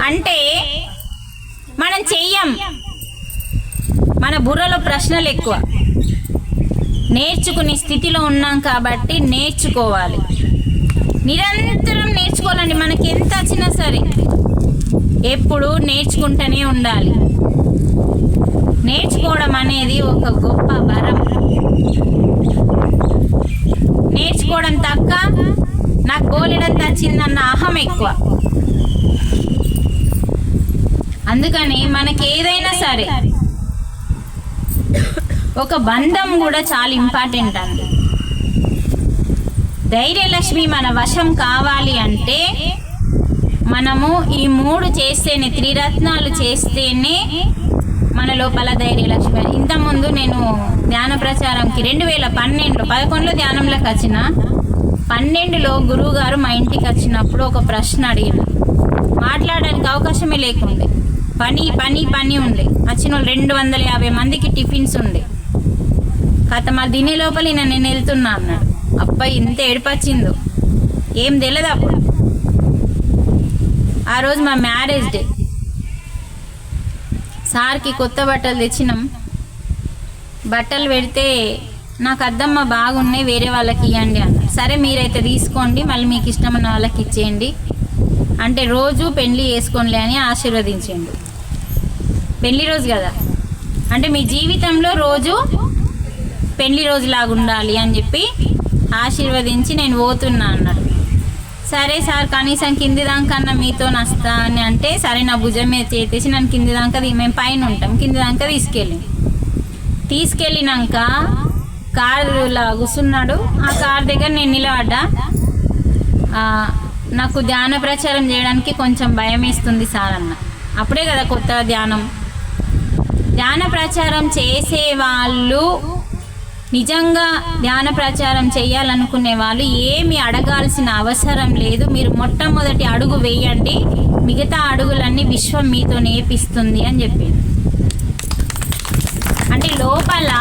అంటే మనం చెయ్యం. బుర్రలో ప్రశ్నలు ఎక్కువ. నేర్చుకునే స్థితిలో ఉన్నాం కాబట్టి నేర్చుకోవాలి, నిరంతరం నేర్చుకోవాలండి. మనకి ఎంత వచ్చినా సరే ఎప్పుడు నేర్చుకుంటూనే ఉండాలి. నేర్చుకోవడం అనేది ఒక గొప్ప వరం. నేర్చుకోవడం తక్క నాకు బోలెడంత వచ్చిందన్న అహం ఎక్కువ. అందుకని మనకి ఏదైనా సరే ఒక బంధం కూడా చాలా ఇంపార్టెంట్ అండి. ధైర్యలక్ష్మి మన వశం కావాలి అంటే మనము ఈ 3 చేస్తేనే, త్రిరత్నాలు చేస్తేనే మన లోపల ధైర్యలక్ష్మి. ఇంతకుముందు నేను ధ్యాన ప్రచారంకి 2011లో ధ్యానంలోకి వచ్చిన. 12లో గురువు గారు మా ఇంటికి వచ్చినప్పుడు ఒక ప్రశ్న అడిగిన. మాట్లాడడానికి అవకాశమే లేకుండే, పని పని పని ఉండే. వచ్చిన వాళ్ళు 250 మందికి టిఫిన్స్ ఉండే. కథ మా దీని లోపల నేను వెళ్తున్నా అన్నాడు. అబ్బాయి ఇంత ఏడిపచ్చిందో ఏం తెలియదు అప్పుడు. ఆ రోజు మా మ్యారేజ్ డే. సార్కి కొత్త బట్టలు తెచ్చినాం. బట్టలు పెడితే నాకు అద్దమ్మ బాగున్నాయి, వేరే వాళ్ళకి ఇవ్వండి అన్న. సరే మీరైతే తీసుకోండి, మళ్ళీ మీకు ఇష్టమైన వాళ్ళకి ఇచ్చేయండి అంటే రోజు పెళ్లి చేసుకోనిలే అని ఆశీర్వదించండి. పెళ్లి రోజు కదా అంటే మీ జీవితంలో రోజు పెళ్లి రోజులాగా ఉండాలి అని చెప్పి ఆశీర్వదించి నేను పోతున్నా అన్నాడు. సరే సార్ కనీసం కింది దాకన్నా మీతో వస్తా అని అంటే సరే నా భుజం మీద చేసేసి నన్ను కింది దాకా మేము పైన ఉంటాం కింది దాకా తీసుకెళ్ళినాక కారులా కూర్చున్నాడు. ఆ కారు దగ్గర నేను నిలబడ్డా. నాకు ధ్యాన ప్రచారం చేయడానికి కొంచెం భయం వేస్తుంది సార్ అన్న. అప్పుడే కదా కొత్త ధ్యాన ప్రచారం చేసే వాళ్ళు, నిజంగా ధ్యాన ప్రచారం చేయాలనుకునే వాళ్ళు ఏమి అడగాల్సిన అవసరం లేదు. మీరు మొట్టమొదటి అడుగు వేయండి, మిగతా అడుగులన్నీ విశ్వం మీతో నేర్పిస్తుంది అని చెప్పింది. అంటే లోపల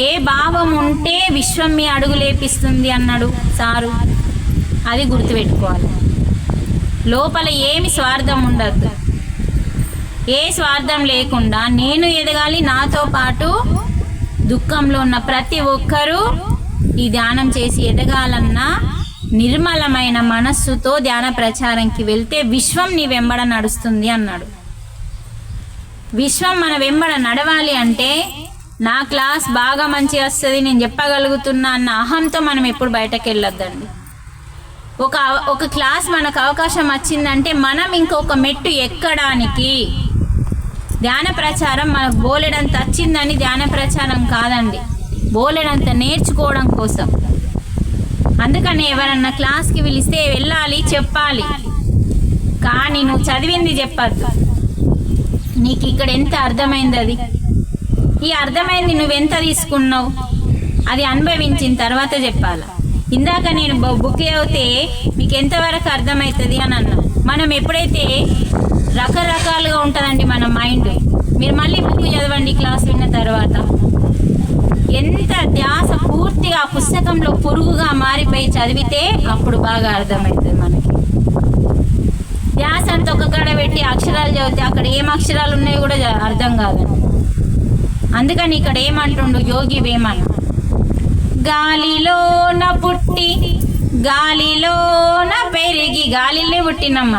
ఏ భావం ఉంటే విశ్వం మీ అడుగు లేపిస్తుంది అన్నాడు సారు. అది గుర్తుపెట్టుకోవాలి. లోపల ఏమి స్వార్థం ఉండద్దు. ఏ స్వార్థం లేకుండా నేను ఎదగాలి, నాతో పాటు దుఃఖంలో ఉన్న ప్రతి ఒక్కరూ ఈ ధ్యానం చేసి ఎదగాలన్న నిర్మలమైన మనస్సుతో ధ్యాన ప్రచారంకి వెళ్తే విశ్వం నీ వెంబడ నడుస్తుంది అన్నాడు. విశ్వం మన వెంబడ నడవాలి అంటే నా క్లాస్ బాగా మంచిగా వస్తుంది, నేను చెప్పగలుగుతున్నా అన్న అహంతో మనం ఎప్పుడు బయటకు వెళ్ళొద్దండి. ఒక క్లాస్ మనకు అవకాశం వచ్చిందంటే మనం ఇంకొక మెట్టు ఎక్కడానికి. ధ్యాన ప్రచారం మనకు బోలెడంత వచ్చిందని ధ్యాన ప్రచారం కాదండి, బోలెడంత నేర్చుకోవడం కోసం. అందుకని ఎవరన్నా క్లాస్కి పిలిస్తే వెళ్ళాలి, చెప్పాలి. కానీ నువ్వు చదివింది చెప్పద్దు. నీకు ఇక్కడ ఎంత అర్థమైంది, అది ఈ అర్థమైంది నువ్వెంత తీసుకున్నావు అది అనుభవించిన తర్వాత చెప్పాలి. ఇందాక నేను బుక్ అవుతే మీకు ఎంతవరకు అర్థమవుతుంది అని అన్నా. మనం ఎప్పుడైతే రకరకాలుగా ఉంటుందండి మన మైండ్. మీరు మళ్ళీ బుక్ చదవండి క్లాస్ విన్న తర్వాత. ఎంత ధ్యాస పూర్తిగా పుస్తకంలో పురుగుగా మారిపోయి చదివితే అప్పుడు బాగా అర్థమవుతుంది మనకి. ధ్యాస అంతా ఒక కాడ పెట్టి అక్షరాలు చదివితే అక్కడ ఏం అక్షరాలు ఉన్నాయో కూడా అర్థం కాదండి. అందుకని ఇక్కడ ఏమంటుండు యోగి వేమన, గాలిలోన పుట్టి గాలిలోన పెరిగి, గాలిలో పుట్టినమ్మ,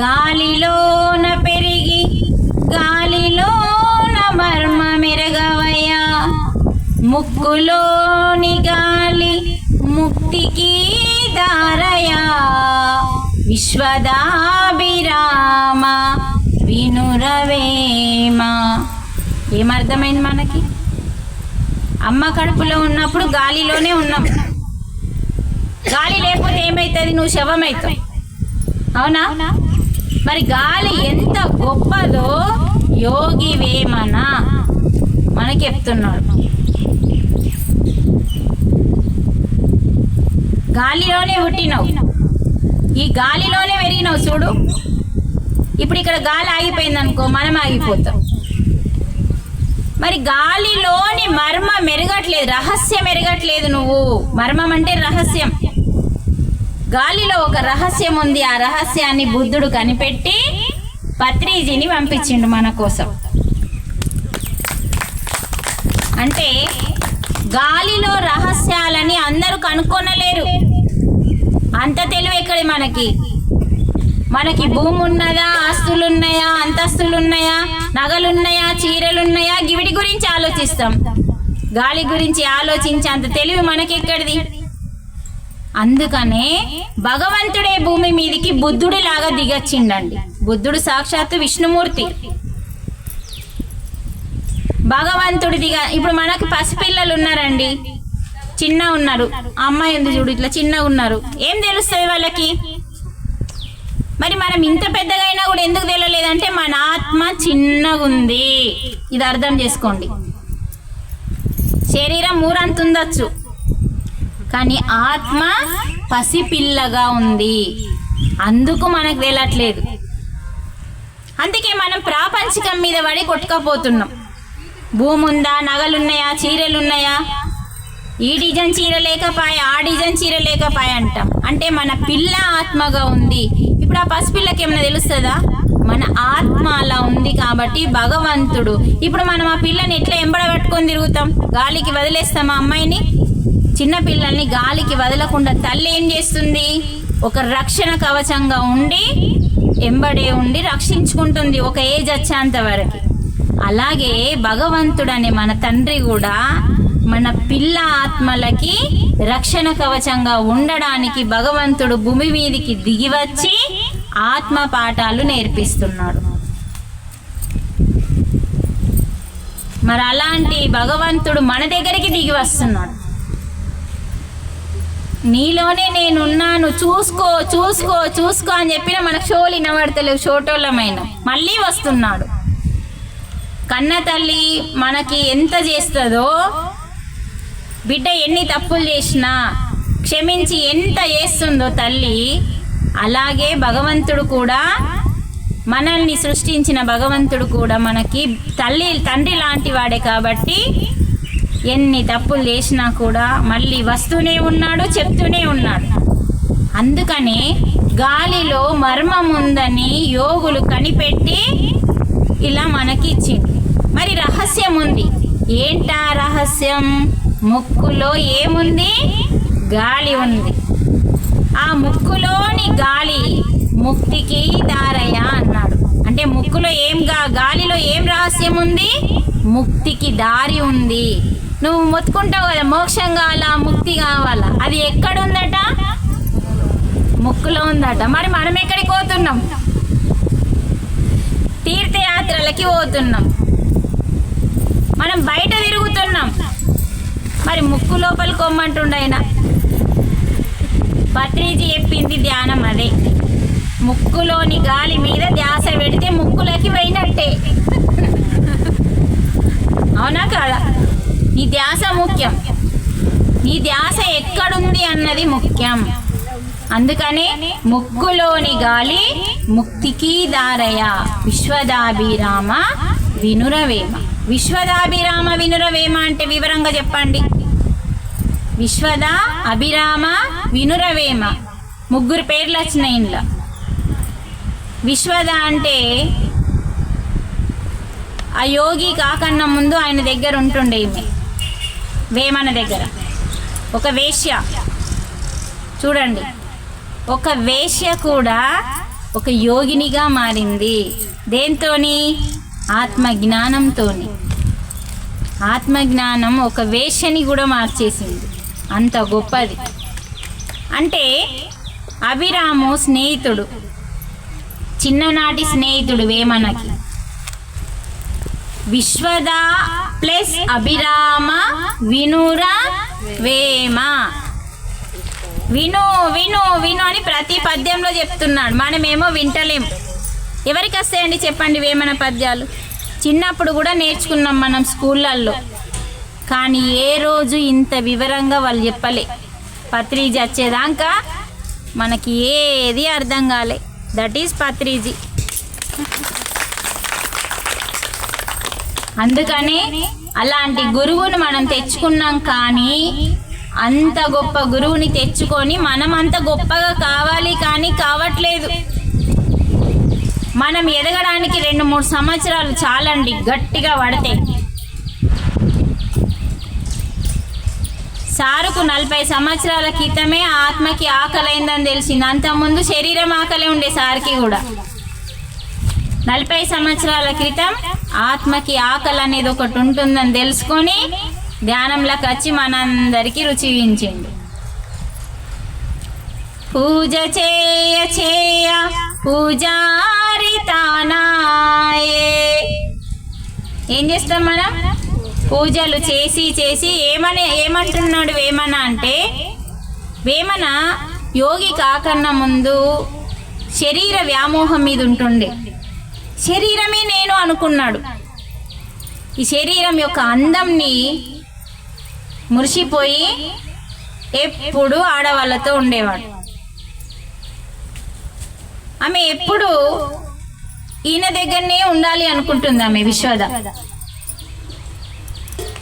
గాలిలోన పెరిగి గాలిలోన మర్మ మెరగవయ్యా, ముక్కులోని గాలి ముక్తికి దారయా, విశ్వదాభిరామ వినురవేమ. ఏమర్థమైంది మనకి? అమ్మ కడుపులో ఉన్నప్పుడు గాలిలోనే ఉన్నాం. గాలి లేకపోతే ఏమవుతుంది? నువ్వు శవమవుతావు. అవునా? మరి గాలి ఎంత గొప్పదో యోగి వేమన మనకి చెప్తున్నాడు. గాలిలోనే పుట్టినావు, ఈ గాలిలోనే పెరిగినావు చూడు. ఇప్పుడు ఇక్కడ గాలి ఆగిపోయింది అనుకో, మనం ఆగిపోతాం. మరి గాలిలోని మర్మ మెరగట్లేదు, రహస్యం మెరగట్లేదు. నువ్వు మర్మం అంటే రహస్యం. గాలిలో ఒక రహస్యం ఉంది. ఆ రహస్యాన్ని బుద్ధుడు కనిపెట్టి పత్రిజీని పంపించిండు మన కోసం. అంటే గాలిలో రహస్యాలని అందరూ కనుక్కొనలేరు. అంత తెలివి ఎక్కడి మనకి భూమి ఉన్నదా, ఆస్తులున్నాయా, అంతస్తులున్నాయా, నగలున్నాయా, చీరలున్నాయా, గివిటి గురించి ఆలోచిస్తాం. గాలి గురించి ఆలోచించే అంత తెలివి మనకెక్కడిది? అందుకనే భగవంతుడే భూమి మీదికి బుద్ధుడిలాగా దిగొచ్చిండండి. బుద్ధుడు సాక్షాత్తు విష్ణుమూర్తి. భగవంతుడి ఇప్పుడు మనకి పసిపిల్లలు ఉన్నారండి, చిన్న ఉన్నారు. అమ్మాయి ఉంది చూడు, ఇట్లా చిన్నగా ఉన్నారు. ఏం తెలుస్తుంది వాళ్ళకి? మరి మనం ఇంత పెద్దగా అయినా కూడా ఎందుకు తెలియలేదంటే మన ఆత్మ చిన్నగా ఉంది. ఇది అర్థం చేసుకోండి. శరీరం ఊరంత ఉండొచ్చు, కానీ ఆత్మ పసిపిల్లగా ఉంది. అందుకు మనకు తెలియట్లేదు. అందుకే మనం ప్రాపంచికం మీద పడి కొట్టుకపోతున్నాం. భూమి ఉందా, నగలున్నాయా, చీరలున్నాయా, ఈ డిజైన్ చీర లేకపాయ, ఆ డిజైన్ చీర లేకపాయ అంటాం. అంటే మన పిల్ల ఆత్మగా ఉంది. ఇప్పుడు ఆ పసిపిల్లకి ఏమైనా తెలుస్తుందా? మన ఆత్మ అలా ఉంది కాబట్టి భగవంతుడు. ఇప్పుడు మనం ఆ పిల్లని ఎట్లా ఎంబడబట్టుకొని తిరుగుతాం? గాలికి వదిలేస్తామా అమ్మాయిని? చిన్న పిల్లల్ని గాలికి వదలకుండా తల్లి ఏం చేస్తుంది? ఒక రక్షణ కవచంగా ఉండి ఎంబడే ఉండి రక్షించుకుంటుంది ఒక ఏజ్ వచ్చేంత వరకు. అలాగే భగవంతుడు అనే మన తండ్రి కూడా మన పిల్ల ఆత్మలకి రక్షణ కవచంగా ఉండడానికి భగవంతుడు భూమి మీదికి దిగి వచ్చి ఆత్మ పాఠాలు నేర్పిస్తున్నాడు. మరి అలాంటి భగవంతుడు మన దగ్గరికి దిగి వస్తున్నాడు. నీలోనే నేనున్నాను, చూసుకో చూసుకో చూసుకో అని చెప్పిన మనకు షోలు వినబడతలేవు, షోటోళ్ళమైన. మళ్ళీ వస్తున్నాడు. కన్న తల్లి మనకి ఎంత చేస్తుందో, బిడ్డ ఎన్ని తప్పులు చేసినా క్షమించి ఎంత చేస్తుందో తల్లి, అలాగే భగవంతుడు కూడా, మనల్ని సృష్టించిన భగవంతుడు కూడా మనకి తండ్రి లాంటి వాడే కాబట్టి ఎన్ని తప్పులు చేసినా కూడా మళ్ళీ వస్తూనే ఉన్నాడు, చెప్తూనే ఉన్నాడు. అందుకనే గాలిలో మర్మం ఉందని యోగులు కనిపెట్టి ఇలా మనకి ఇచ్చింది. మరి రహస్యం ఉంది. ఏంటా రహస్యం? ముక్కులో ఏముంది? గాలి ఉంది. ఆ ముక్కులోని గాలి ముక్తికి దారయ అన్నాడు. అంటే ముక్కులో గాలిలో ఏం రహస్యం ఉంది? ముక్తికి దారి ఉంది. నువ్వు మొత్తుకుంటావు కదా, మోక్షం కావాలా, ముక్తి కావాలా, అది ఎక్కడుందట? ముక్కులో ఉందట. మరి మనం ఎక్కడికి పోతున్నాం? తీర్థయాత్రలకి పోతున్నాం, మనం బయట తిరుగుతున్నాం. మరి ముక్కు లోపలికి కొమ్మంటుండ ఆయన. పత్రిజీ చెప్పింది ధ్యానం అదే. ముక్కులోని గాలి మీద ధ్యాస పెడితే ముక్కులోకి పోయినట్టే. అవునా కాదా? నీ ధ్యాస ముఖ్యం. నీ ధ్యాస ఎక్కడుంది అన్నది ముఖ్యం. అందుకనే ముక్కులోని గాలి ముక్తికి దారయ. విశ్వదాభిరామ వినురవేమ. విశ్వదాభిరామ వినురవేమ అంటే వివరంగా చెప్పండి. విశ్వద అభిరామ వినురవేమ, ముగ్గురు పేర్లు వచ్చినాయి ఇంట్లో. విశ్వద అంటే ఆ యోగి కాకన్నా ముందు ఆయన దగ్గర ఉంటుండే ఈమె, వేమన దగ్గర ఒక వేశ్య. చూడండి, ఒక వేశ్య కూడా ఒక యోగినిగా మారింది. దేంతోని? ఆత్మజ్ఞానంతోని. ఆత్మజ్ఞానం ఒక వేశ్యని కూడా మార్చేసింది. అంత గొప్పది. అంటే అభిరాము స్నేహితుడు, చిన్ననాటి స్నేహితుడు వేమనకి. విశ్వద ప్లస్ అభిరామ వినుర వేమ. విను విను విను అని ప్రతి పద్యంలో చెప్తున్నాడు. మనమేమో వింటలేం. ఎవరికి వస్తాయండి చెప్పండి వేమన పద్యాలు? చిన్నప్పుడు కూడా నేర్చుకున్నాం మనం స్కూళ్ళల్లో, కానీ ఏ రోజు ఇంత వివరంగా వాళ్ళు చెప్పలే. పత్రిజీ వచ్చేదాకా మనకి ఏది అర్థం కాలే. That is Patriji. అందుకనే అలాంటి గురువును మనం తెచ్చుకున్నాం. కానీ అంత గొప్ప గురువుని తెచ్చుకొని మనం అంత గొప్పగా కావాలి కానీ కావట్లేదు. మనం ఎదగడానికి 2-3 సంవత్సరాలు చాలండి, గట్టిగా పడితే. సారుకు 40 సంవత్సరాల క్రితమే ఆత్మకి ఆకలైందని తెలిసింది. అంతకుముందు శరీరం ఆకలి ఉండే సార్కి కూడా. 40 సంవత్సరాల క్రితం ఆత్మకి ఆకలి అనేది ఒకటి ఉంటుందని తెలుసుకొని ధ్యానంలోకి వచ్చి మనందరికీ రుచి చూపించిండు. పూజ చేయ చేయ పూజారి తానాయే. ఏం చేస్తాం మనం? పూజలు చేసి చేసి ఏమంటున్నాడు వేమన అంటే, వేమన యోగి కాకన్నా ముందు శరీర వ్యామోహం మీద ఉంటుండే. శరీరమే నేను అనుకున్నాడు. ఈ శరీరం యొక్క అందంని మురిసిపోయి ఎప్పుడు ఆడవాళ్ళతో ఉండేవాడు. ఆమె ఎప్పుడు ఈయన దగ్గరనే ఉండాలి అనుకుంటుంది ఆమె విశ్వద.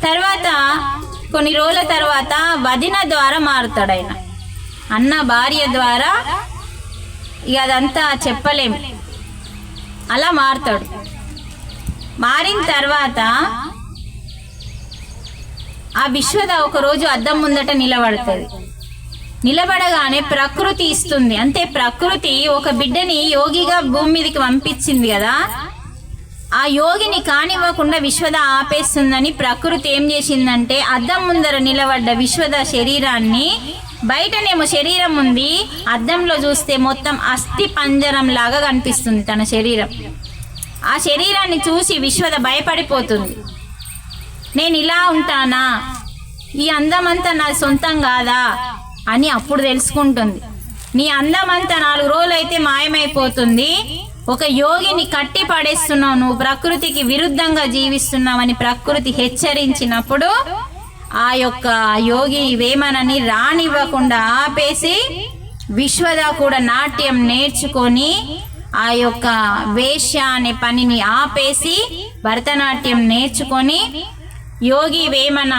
తర్వాత కొన్ని రోజుల తర్వాత వదిన ద్వారా మారుతాడు ఆయన, అన్న భార్య ద్వారా. ఇక అదంతా చెప్పలేం, అలా మారుతాడు. మారిన తర్వాత ఆ విశ్వద ఒకరోజు అద్దం ముందట నిలబడుతుంది. నిలబడగానే ప్రకృతి ఇస్తుంది. అంతే, ప్రకృతి ఒక బిడ్డని యోగిగా భూమి మీదకి పంపించింది కదా, ఆ యోగిని కానివ్వకుండా విశ్వద ఆపేస్తుందని ప్రకృతి ఏం చేసిందంటే, అద్దం ముందర నిలబడ్డ విశ్వద శరీరాన్ని, బయటనేమో శరీరం ఉంది, అద్దంలో చూస్తే మొత్తం అస్థి పంజరం లాగా కనిపిస్తుంది తన శరీరం. ఆ శరీరాన్ని చూసి విశ్వద భయపడిపోతుంది. నేను ఇలా ఉంటానా, ఈ అందమంతా నా సొంతం కాదా అని అప్పుడు తెలుసుకుంటుంది. నీ అందమంతా 4 రోజులైతే మాయమైపోతుంది. ఒక యోగిని కట్టి పడేస్తున్నావు, నువ్వు ప్రకృతికి విరుద్ధంగా జీవిస్తున్నావని ప్రకృతి హెచ్చరించినప్పుడు ఆ యొక్క యోగి వేమనని రానివ్వకుండా ఆపేసి విశ్వద కూడా నాట్యం నేర్చుకొని ఆ యొక్క వేశ్య అనే పనిని ఆపేసి భరతనాట్యం నేర్చుకొని యోగి వేమన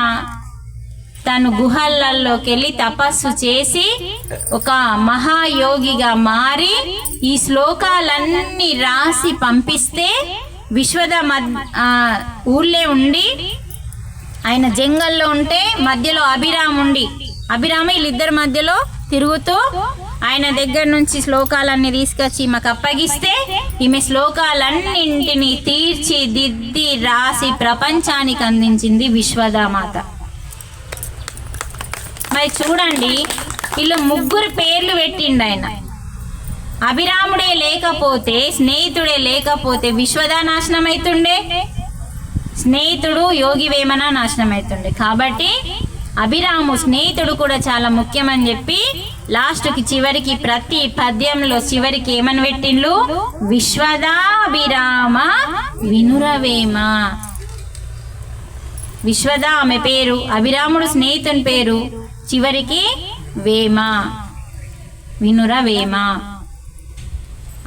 తను గుహలలోకి వెళ్ళి తపస్సు చేసి ఒక మహాయోగిగా మారి ఈ శ్లోకాలన్నీ రాసి పంపిస్తే విశ్వద ఊళ్ళే ఉండి, ఆయన జంగల్లో ఉంటే మధ్యలో అభిరామ వీళ్ళిద్దరి మధ్యలో తిరుగుతూ ఆయన దగ్గర నుంచి శ్లోకాలన్నీ తీసుకొచ్చి ఈమెకు అప్పగిస్తే ఈమె శ్లోకాలన్నింటినీ తీర్చిదిద్ది రాసి ప్రపంచానికి అందించింది విశ్వదామాత. మరి చూడండి, వీళ్ళు 3 పేర్లు పెట్టిండు ఆయన. అభిరాముడే లేకపోతే, స్నేహితుడే లేకపోతే విశ్వద నాశనం అవుతుండే, స్నేహితుడు యోగి వేమన నాశనం అవుతుండే. కాబట్టి అభిరాము స్నేహితుడు కూడా చాలా ముఖ్యమని చెప్పి లాస్ట్కి చివరికి ప్రతి పద్యంలో చివరికి ఏమని పెట్టిండ్లు? విశ్వదాభిరామ వినురవేమ. విశ్వద ఆమె పేరు, అభిరాముడు స్నేహితుని పేరు, చివరికి వేమ, వినురవేమ.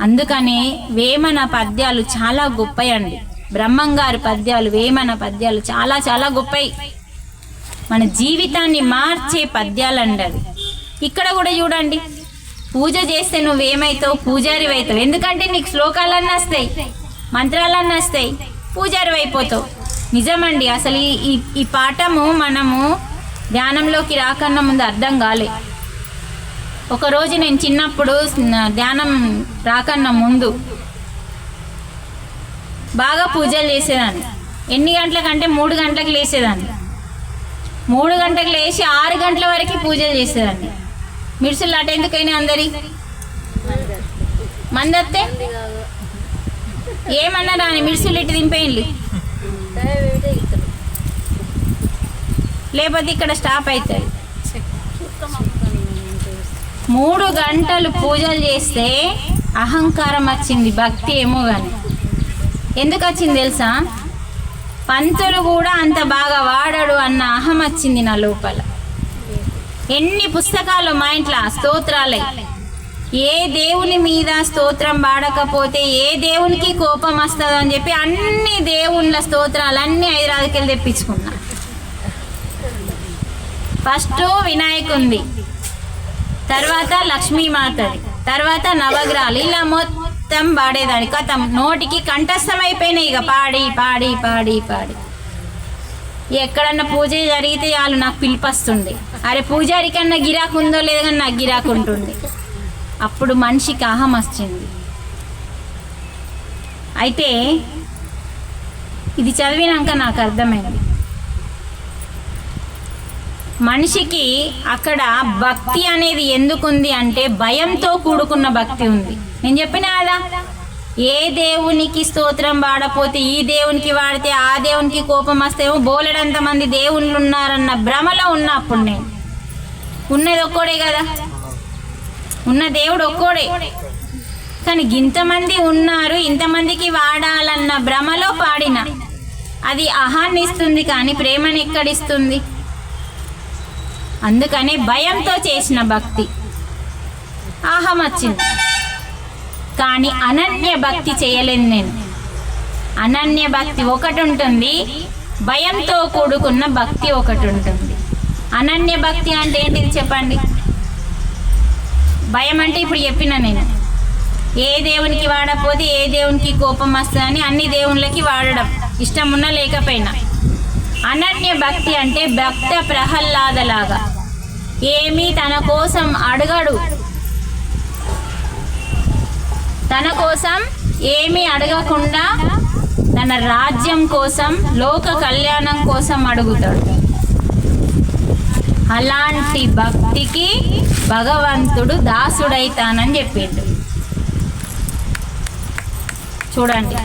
అందుకనే వేమన పద్యాలు చాలా గొప్పయండి. బ్రహ్మంగారి పద్యాలు, వేమన పద్యాలు చాలా చాలా గొప్పయి. మన జీవితాన్ని మార్చే పద్యాలండి అవి. ఇక్కడ కూడా చూడండి, పూజ చేస్తే నువ్వేమైతావు? పూజారి అవుతావు. ఎందుకంటే నీకు శ్లోకాలన్నీ వస్తాయి, మంత్రాలన్నీ వస్తాయి, పూజారి అయిపోతావు. నిజమండి. అసలు ఈ పాఠము మనము ధ్యానంలోకి రాకన్నా ముందు అర్థం కాలే. ఒకరోజు నేను చిన్నప్పుడు ధ్యానం రాకన్నా ముందు బాగా పూజలు చేసేదాన్ని. ఎన్ని గంటలకంటే 3 గంటలకు లేసేదాన్ని. 3 గంటలకు లేచి 6 గంటల వరకు పూజలు చేసేదాన్ని. మిర్సులు అటు ఎందుకైనా అందరి మందత్తే ఏమన్నా రాని మిర్సులు ఇటు దింపేయండి, లేకపోతే ఇక్కడ స్టాప్ అవుతుంది. 3 గంటలు పూజలు చేస్తే అహంకారం వచ్చింది, భక్తి ఏమో కానీ. ఎందుకు వచ్చింది తెలుసా? పంతులు కూడా అంత బాగా వాడడు అన్న అహం వచ్చింది నా లోపల. ఎన్ని పుస్తకాలు మా ఇంట్లో స్తోత్రాలే. ఏ దేవుని మీద స్తోత్రం పాడకపోతే ఏ దేవునికి కోపం వస్తుందో అని చెప్పి అన్ని దేవుళ్ళ స్తోత్రాలన్నీ హైదరాబాద్కి వెళ్ళి తెప్పించుకున్నా. ఫస్ట్ వినాయకుంది, తర్వాత లక్ష్మీమాతది, తర్వాత నవగ్రహాలు, ఇలా మొత్తం మొత్తం పాడేదాన్ని. కథం నోటికి కంఠస్థం అయిపోయినాయి ఇక పాడి పాడి పాడి పాడి. ఎక్కడన్నా పూజ జరిగితే వాళ్ళు నాకు పిలిపస్తుంది. అరే పూజారి కన్నా గిరాకు ఉందో లేదో కానీ నాకు గిరాకు ఉంటుంది. అప్పుడు మనిషికి అహం వచ్చింది. అయితే ఇది చదివినాక నాకు అర్థమైంది, మనిషికి అక్కడ భక్తి అనేది ఎందుకుంది అంటే భయంతో కూడుకున్న భక్తి ఉంది. నేను చెప్పిన కదా, ఏ దేవునికి స్తోత్రం వాడపోతే ఈ దేవునికి వాడితే ఆ దేవునికి కోపం వస్తేమో బోలెడంత మంది దేవుళ్ళు ఉన్నారన్న భ్రమలో ఉన్నా. అప్పుడు నేను ఉన్నది ఒక్కోడే కదా, ఉన్న దేవుడు ఒక్కోడే, కానీ ఇంతమంది ఉన్నారు ఇంతమందికి వాడాలన్న భ్రమలో పాడిన. అది అహాన్ని ఇస్తుంది కానీ ప్రేమని ఎక్కడిస్తుంది? అందుకనే భయంతో చేసిన భక్తి అహం వచ్చింది. కానీ అనన్య భక్తి చేయలేదు నేను. అనన్య భక్తి ఒకటి ఉంటుంది, భయంతో కూడుకున్న భక్తి ఒకటి ఉంటుంది. అనన్య భక్తి అంటే ఏంటిది చెప్పండి? భయం అంటే ఇప్పుడు చెప్పిన నేను, ఏ దేవునికి వాడకపోతే ఏ దేవునికి కోపం వస్తుందని అన్ని దేవుళ్ళకి వాడడం ఇష్టం ఉన్నా లేకపోయినా. అనన్య భక్తి అంటే భక్త ప్రహ్లాదలాగా ఏమీ తన కోసం అడగడు, తన కోసం ఏమీ అడగకుండా తన రాజ్యం కోసం లోక కళ్యాణం కోసం అడుగుతాడు. అలాంటి భక్తికి భగవంతుడు దాసుడైతానని చెప్పిండు. చూడండి,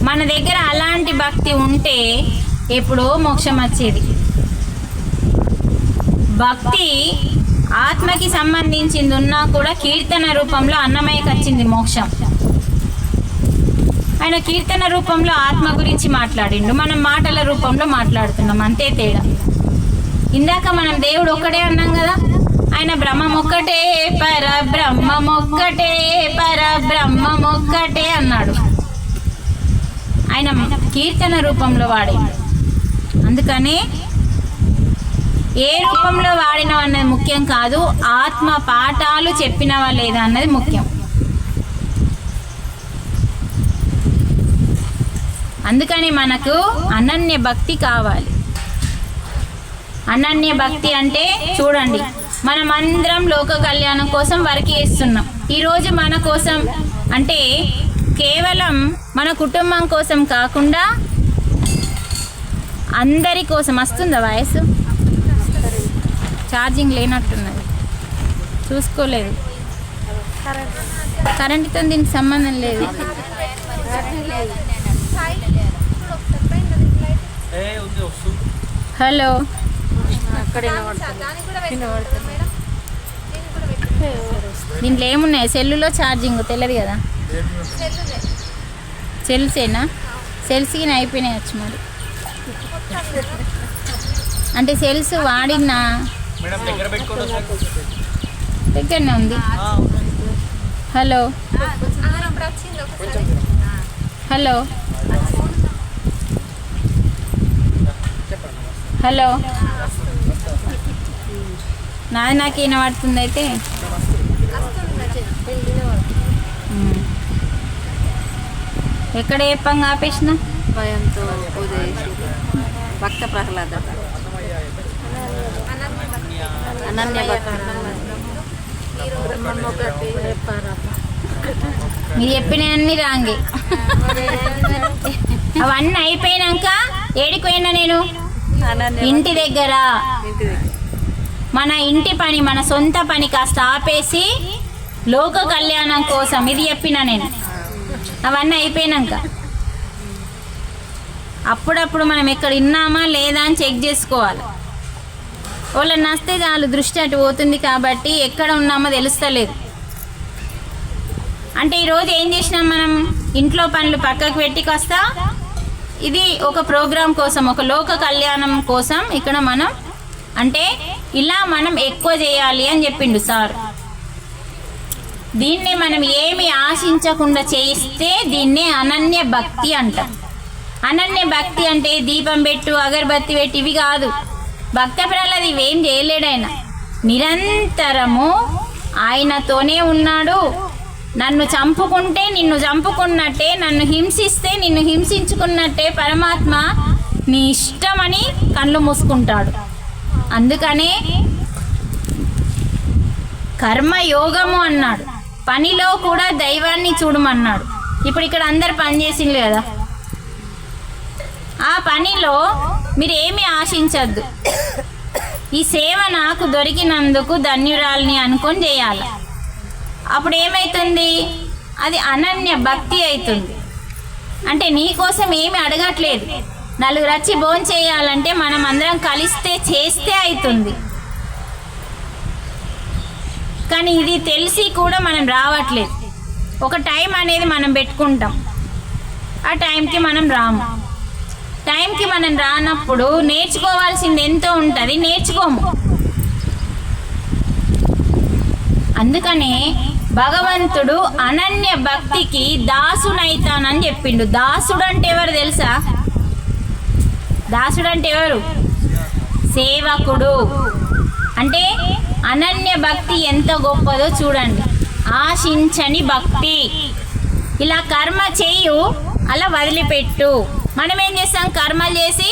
మన దగ్గర అలాంటి భక్తి ఉంటే ఎప్పుడో మోక్షం వచ్చేది. భక్తి ఆత్మకి సంబంధించింది ఉన్నా కూడా కీర్తన రూపంలో అన్నమయ్యకి వచ్చింది మోక్షం. ఆయన కీర్తన రూపంలో ఆత్మ గురించి మాట్లాడిండు, మనం మాటల రూపంలో మాట్లాడుతున్నాం, అంతే తేడా. ఇందాక మనం దేవుడు ఒక్కడే అన్నాం కదా, ఆయన బ్రహ్మం ఒక్కటే పరబ్రహ్మం ఒక్కటే పరబ్రహ్మం ఒక్కటే అన్నాడు. ఆయన కీర్తన రూపంలో వాడిండు. అందుకనే ఏ రూపంలో వాడినవి అన్నది ముఖ్యం కాదు, ఆత్మ పాఠాలు చెప్పినవా లేదా అన్నది ముఖ్యం. అందుకని మనకు అనన్య భక్తి కావాలి. అనన్య భక్తి అంటే చూడండి, మనం అందరం లోక కళ్యాణం కోసం వర్క్ చేస్తున్నాం. ఈరోజు మన కోసం అంటే కేవలం మన కుటుంబం కోసం కాకుండా అందరి కోసం. వస్తుందా వయసు? ఛార్జింగ్ లేనట్టున్నది, చూసుకోలేదు. కరెంటుతో దీనికి సంబంధం లేదు. హలో, దీంట్లో ఏమున్నాయి? సెల్లులో ఛార్జింగ్ తెలియదు కదా, సెల్సేనా? సెల్స్కి అయిపోయినాయి వచ్చు మరి. అంటే సెల్స్ వాడినా దగ్గరనే ఉంది. హలో హలో హలో, నాది నాకు వినబడుతుంది. అయితే ఎక్కడ చెప్పంగా ఆపేసిన? భయంతో పూజ చేసి భక్త ప్రహ్లాద అనన్య భక్తి. మీరు చెప్పినవన్నీ రాంగే. అవన్నీ అయిపోయినాక ఏడికి పోయినా నేను? ఇంటి దగ్గర. మన ఇంటి పని, మన సొంత పని కాస్త ఆపేసి లోక కళ్యాణం కోసం ఇది చెప్పినా నేను. అవన్నీ అయిపోయినాక అప్పుడప్పుడు మనం ఎక్కడ విన్నామా లేదా అని చెక్ చేసుకోవాలి. వాళ్ళని నస్తే చాలు దృష్టి అటు పోతుంది కాబట్టి ఎక్కడ ఉన్నామో తెలుస్తలేదు. అంటే ఈరోజు ఏం చేసినాం మనం? ఇంట్లో పనులు పక్కకు పెట్టి కాస్త ఇది ఒక ప్రోగ్రాం కోసం, ఒక లోక కళ్యాణం కోసం ఇక్కడ మనం అంటే ఇలా మనం ఎక్కువ చేయాలి అని చెప్పిండు సార్. దీన్నే మనం ఏమి ఆశించకుండా చేయిస్తే దీన్నే అనన్య భక్తి అంటాం. అనన్య భక్తి అంటే దీపం పెట్టు, అగరబత్తి పెట్టి ఇవి కాదు. భక్త ప్రహ్లాద ఇవేం చేయలేడు. ఆయన నిరంతరము ఆయనతోనే ఉన్నాడు. నన్ను చంపుకుంటే నిన్ను చంపుకున్నట్టే, నన్ను హింసిస్తే నిన్ను హింసించుకున్నట్టే పరమాత్మ నీ ఇష్టమని కళ్ళు మూసుకుంటాడు. అందుకనే కర్మయోగము అన్నాడు. పనిలో కూడా దైవాన్ని చూడమన్నాడు. ఇప్పుడు ఇక్కడ అందరు పని చేసిండ్రు కదా, ఆ పనిలో మీరు ఏమి ఆశించద్దు. ఈ సేవ నాకు దొరికినందుకు ధన్యురాల్ని అనుకొని చేయాలి. అప్పుడు ఏమవుతుంది? అది అనన్య భక్తి అవుతుంది. అంటే నీకోసం ఏమి అడగట్లేదు. నలుగురు వచ్చి భోజనం చేయాలంటే మనం అందరం కలిస్తే చేస్తే అవుతుంది. కానీ ఇది తెలిసి కూడా మనం రావట్లేదు. ఒక టైం అనేది మనం పెట్టుకుంటాం, ఆ టైంకి మనం రాము. టైంకి మనం రానప్పుడు నేర్చుకోవాల్సింది ఎంతో ఉంటుంది, నేర్చుకోము. అందుకనే భగవంతుడు అనన్య భక్తికి దాసునైతానని చెప్పిండు. దాసుడు అంటే ఎవరు తెలుసా? దాసుడు అంటే ఎవరు? సేవకుడు. అంటే అనన్య భక్తి ఎంత గొప్పదో చూడండి. ఆశించని భక్తి. ఇలా కర్మ చేయు, అలా వదిలిపెట్టు. మనం ఏం చేస్తాం? కర్మలు చేసి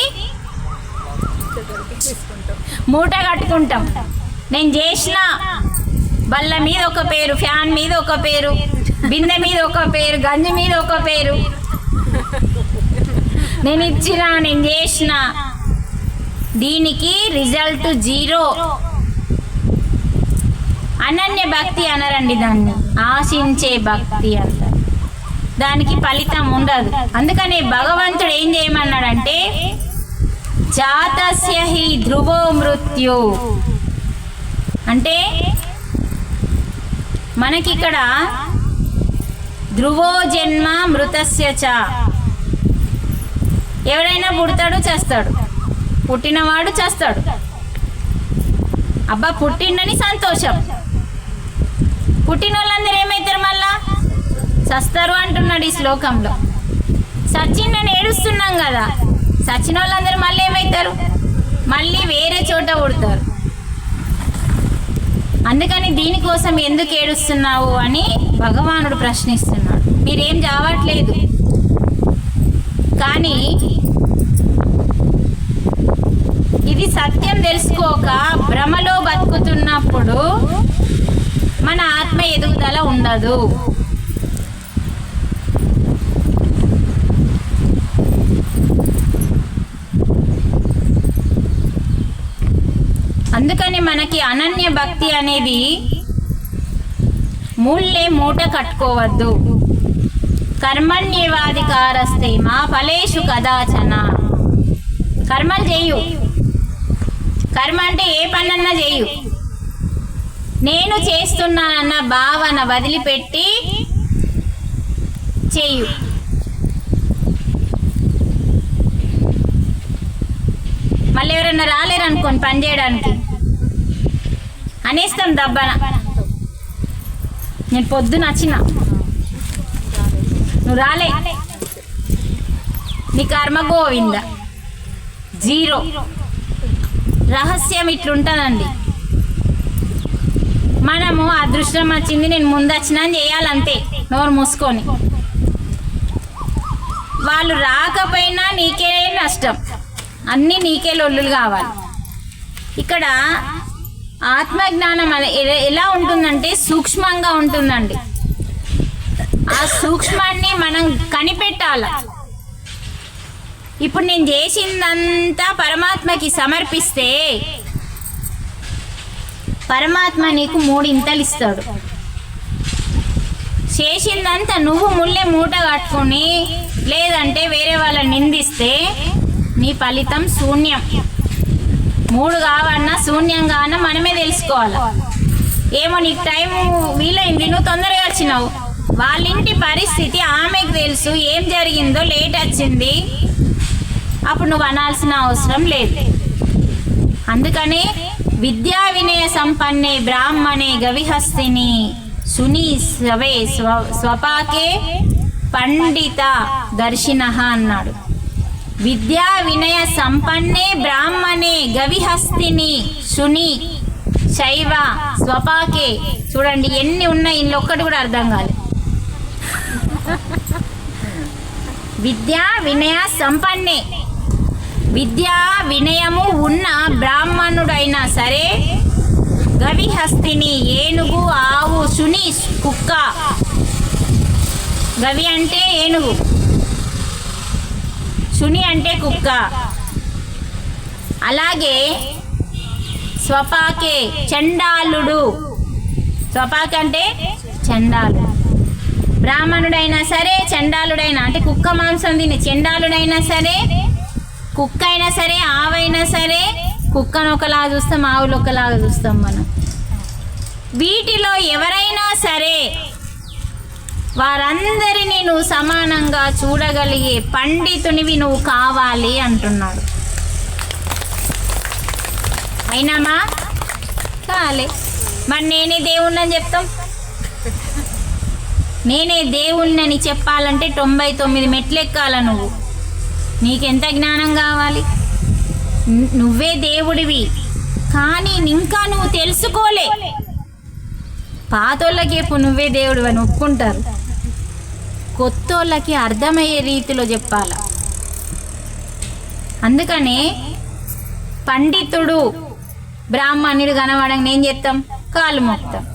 మూట కట్టుకుంటాం. నేను చేసిన బల్ల మీద ఒక పేరు, ఫ్యాన్ మీద ఒక పేరు, బిందె మీద ఒక పేరు, గంజి మీద ఒక పేరు, నేను ఇచ్చిన, నేను చేసిన, దీనికి రిజల్ట్ జీరో. అనన్య భక్తి అనరండి దాన్ని, ఆశించే భక్తి అంటారు. దానికి ఫలితం ఉండదు. అందుకనే భగవంతుడు ఏం చేయమన్నాడంటే జాతస్య హి ధ్రువో మృత్యు. అంటే మనకిక్కడ ధ్రువో జన్మ మృతస్య చ. ఎవరైనా పుడతాడు చేస్తాడు, పుట్టినవాడు చేస్తాడు. అబ్బా పుట్టిండని సంతోషం. పుట్టిన వాళ్ళందరూ ఏమవుతారు? మళ్ళా చస్తారు అంటున్నాడు ఈ శ్లోకంలో. సచ్చిండని ఏడుస్తున్నాం కదా, సచిన వాళ్ళందరూ మళ్ళీ ఏమవుతారు? మళ్ళీ వేరే చోట పుడతారు. అందుకని దీనికోసం ఎందుకు ఏడుస్తున్నావు అని భగవానుడు ప్రశ్నిస్తున్నాడు. మీరేం చావట్లేదు, కానీ ఇది సత్యం తెలుసుకోక భ్రమలో బతుకుతున్నప్పుడు మన ఆత్మ ఎదుగుదల ఉండదు. అందుకని మనకి అనన్య భక్తి అనేది మూళ్ళే మూట కట్టుకోవద్దు. కర్మణ్యేవాధికారస్తే మా ఫలేషు కదాచన. కర్మలు చేయు. కర్మ అంటే ఏ పనన్నా చేయు. నేను చేస్తున్నానన్న భావన వదిలిపెట్టి చేయు. మళ్ళీ ఎవరన్నా రాలేరనుకోని పని చేయడానికి అనేస్తాం దబ్బన. నేను పొద్దున వచ్చిన, నువ్వు రాలే, నీ కర్మ గోవింద, జీరో. రహస్యం ఇట్లుంటుందండి. మనము అదృష్టం వచ్చింది, నేను ముందు వచ్చినా అని చేయాలంతే, నోరు మూసుకొని. వాళ్ళు రాకపోయినా నీకే నష్టం, అన్నీ నీకే లొల్లులు కావాలి. ఇక్కడ ఆత్మజ్ఞానం ఎలా ఉంటుందంటే సూక్ష్మంగా ఉంటుందండి. ఆ సూక్ష్మాన్ని మనం కనిపెట్టాల. ఇప్పుడు నేను చేసిందంతా పరమాత్మకి సమర్పిస్తే పరమాత్మ నీకు 3 ఇంతలు ఇస్తాడు. చేసిందంతా నువ్వు ముళ్ళే మూట కట్టుకొని లేదంటే వేరే వాళ్ళని నిందిస్తే నీ ఫలితం శూన్యం. 3 కావన్నా శూన్యం కావన్నా మనమే తెలుసుకోవాలి. ఏమో నీకు టైం వీలైంది, నువ్వు తొందరగా వచ్చినావు, వాళ్ళ ఇంటి పరిస్థితి ఆమెకు తెలుసు, ఏం జరిగిందో, లేట్ వచ్చింది, అప్పుడు నువ్వు అనాల్సిన అవసరం లేదు. అందుకనే విద్యా వినయ సంపన్నే బ్రాహ్మణే గవిహస్తిని సునీ సవే స్వపాకే పండిత దర్శిన అన్నాడు. విద్యా వినయ సంపన్నే బ్రాహ్మణే గవిహస్తిని సుని శైవ, స్వపాకే. చూడండి ఎన్ని ఉన్నాయి, ఇంట్లో ఒక్కటి కూడా అర్థం కాదు. విద్యా వినయ సంపన్నే. విద్యా వినయము ఉన్న బ్రాహ్మణుడైనా సరే, గవిహస్తిని ఏనుగు, ఆవు, శుని కుక్క. గవి అంటే ఏనుగు, శుని అంటే కుక్క. అలాగే స్వపాకే చండాలుడు. స్వపాక అంటే చండాలుడు. బ్రాహ్మణుడైనా సరే, చండాలుడైనా అంటే కుక్క మాంసం తిని చండాలుడైనా సరే, కుక్క అయినా సరే, ఆవైనా సరే. కుక్కను ఒకలాగా చూస్తాం, ఆవులు ఒకలాగా చూస్తాం మనం. వీటిలో ఎవరైనా సరే వారందరినీ నువ్వు సమానంగా చూడగలిగే పండితునివి నువ్వు కావాలి అంటున్నాడు. అయినామా? కాలే. మరి నేనే దేవుణ్ణని చెప్తాం. నేనే దేవుణ్ణని చెప్పాలంటే 99 మెట్లు ఎక్కాల నువ్వు. నీకెంత జ్ఞానం కావాలి? నువ్వే దేవుడివి, కానీ ఇంకా నువ్వు తెలుసుకోలే. పాతోళ్ళకి ఎప్పుడు నువ్వే దేవుడు అని ఒప్పుకుంటారు, కొత్తోళ్ళకి అర్థమయ్యే రీతిలో చెప్పాల. అందుకనే పండితుడు బ్రాహ్మణుడు కనబడంగా ఏం చేస్తాం? కాలు మొక్తాం.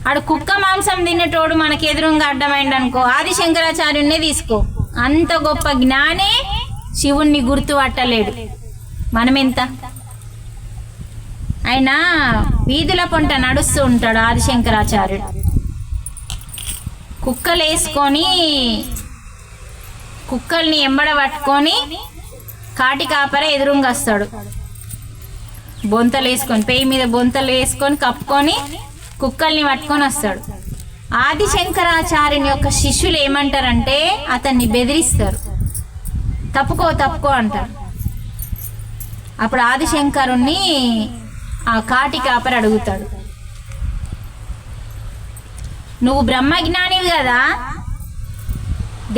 ఆడు కుక్క మాంసం తినేటోడు మనకి ఎదురుగా అడ్డమైంది అనుకో, ఆది శంకరాచార్యున్నే తీసుకో. అంత గొప్ప జ్ఞానే శివుణ్ణి గుర్తుపట్టలేడు. మనమెంత? ఆయన వీధుల పొంట నడుస్తూ ఉంటాడు ఆదిశంకరాచార్యుడు. కుక్కలు వేసుకొని, కుక్కల్ని ఎంబడ పట్టుకొని కాటి కాపర ఎదురుగా వస్తాడు. బొంతలు వేసుకొని, పెయ్యి మీద బొంతలు వేసుకొని కప్పుకొని కుక్కల్ని పట్టుకొని వస్తాడు. ఆదిశంకరాచార్యుని యొక్క శిష్యులు ఏమంటారంటే అతన్ని బెదిరిస్తారు, తప్పుకో తప్పుకో అంటారు. అప్పుడు ఆదిశంకరుణ్ణి ఆ కాటి కాపరి అడుగుతాడు, నువ్వు బ్రహ్మజ్ఞానివి కదా,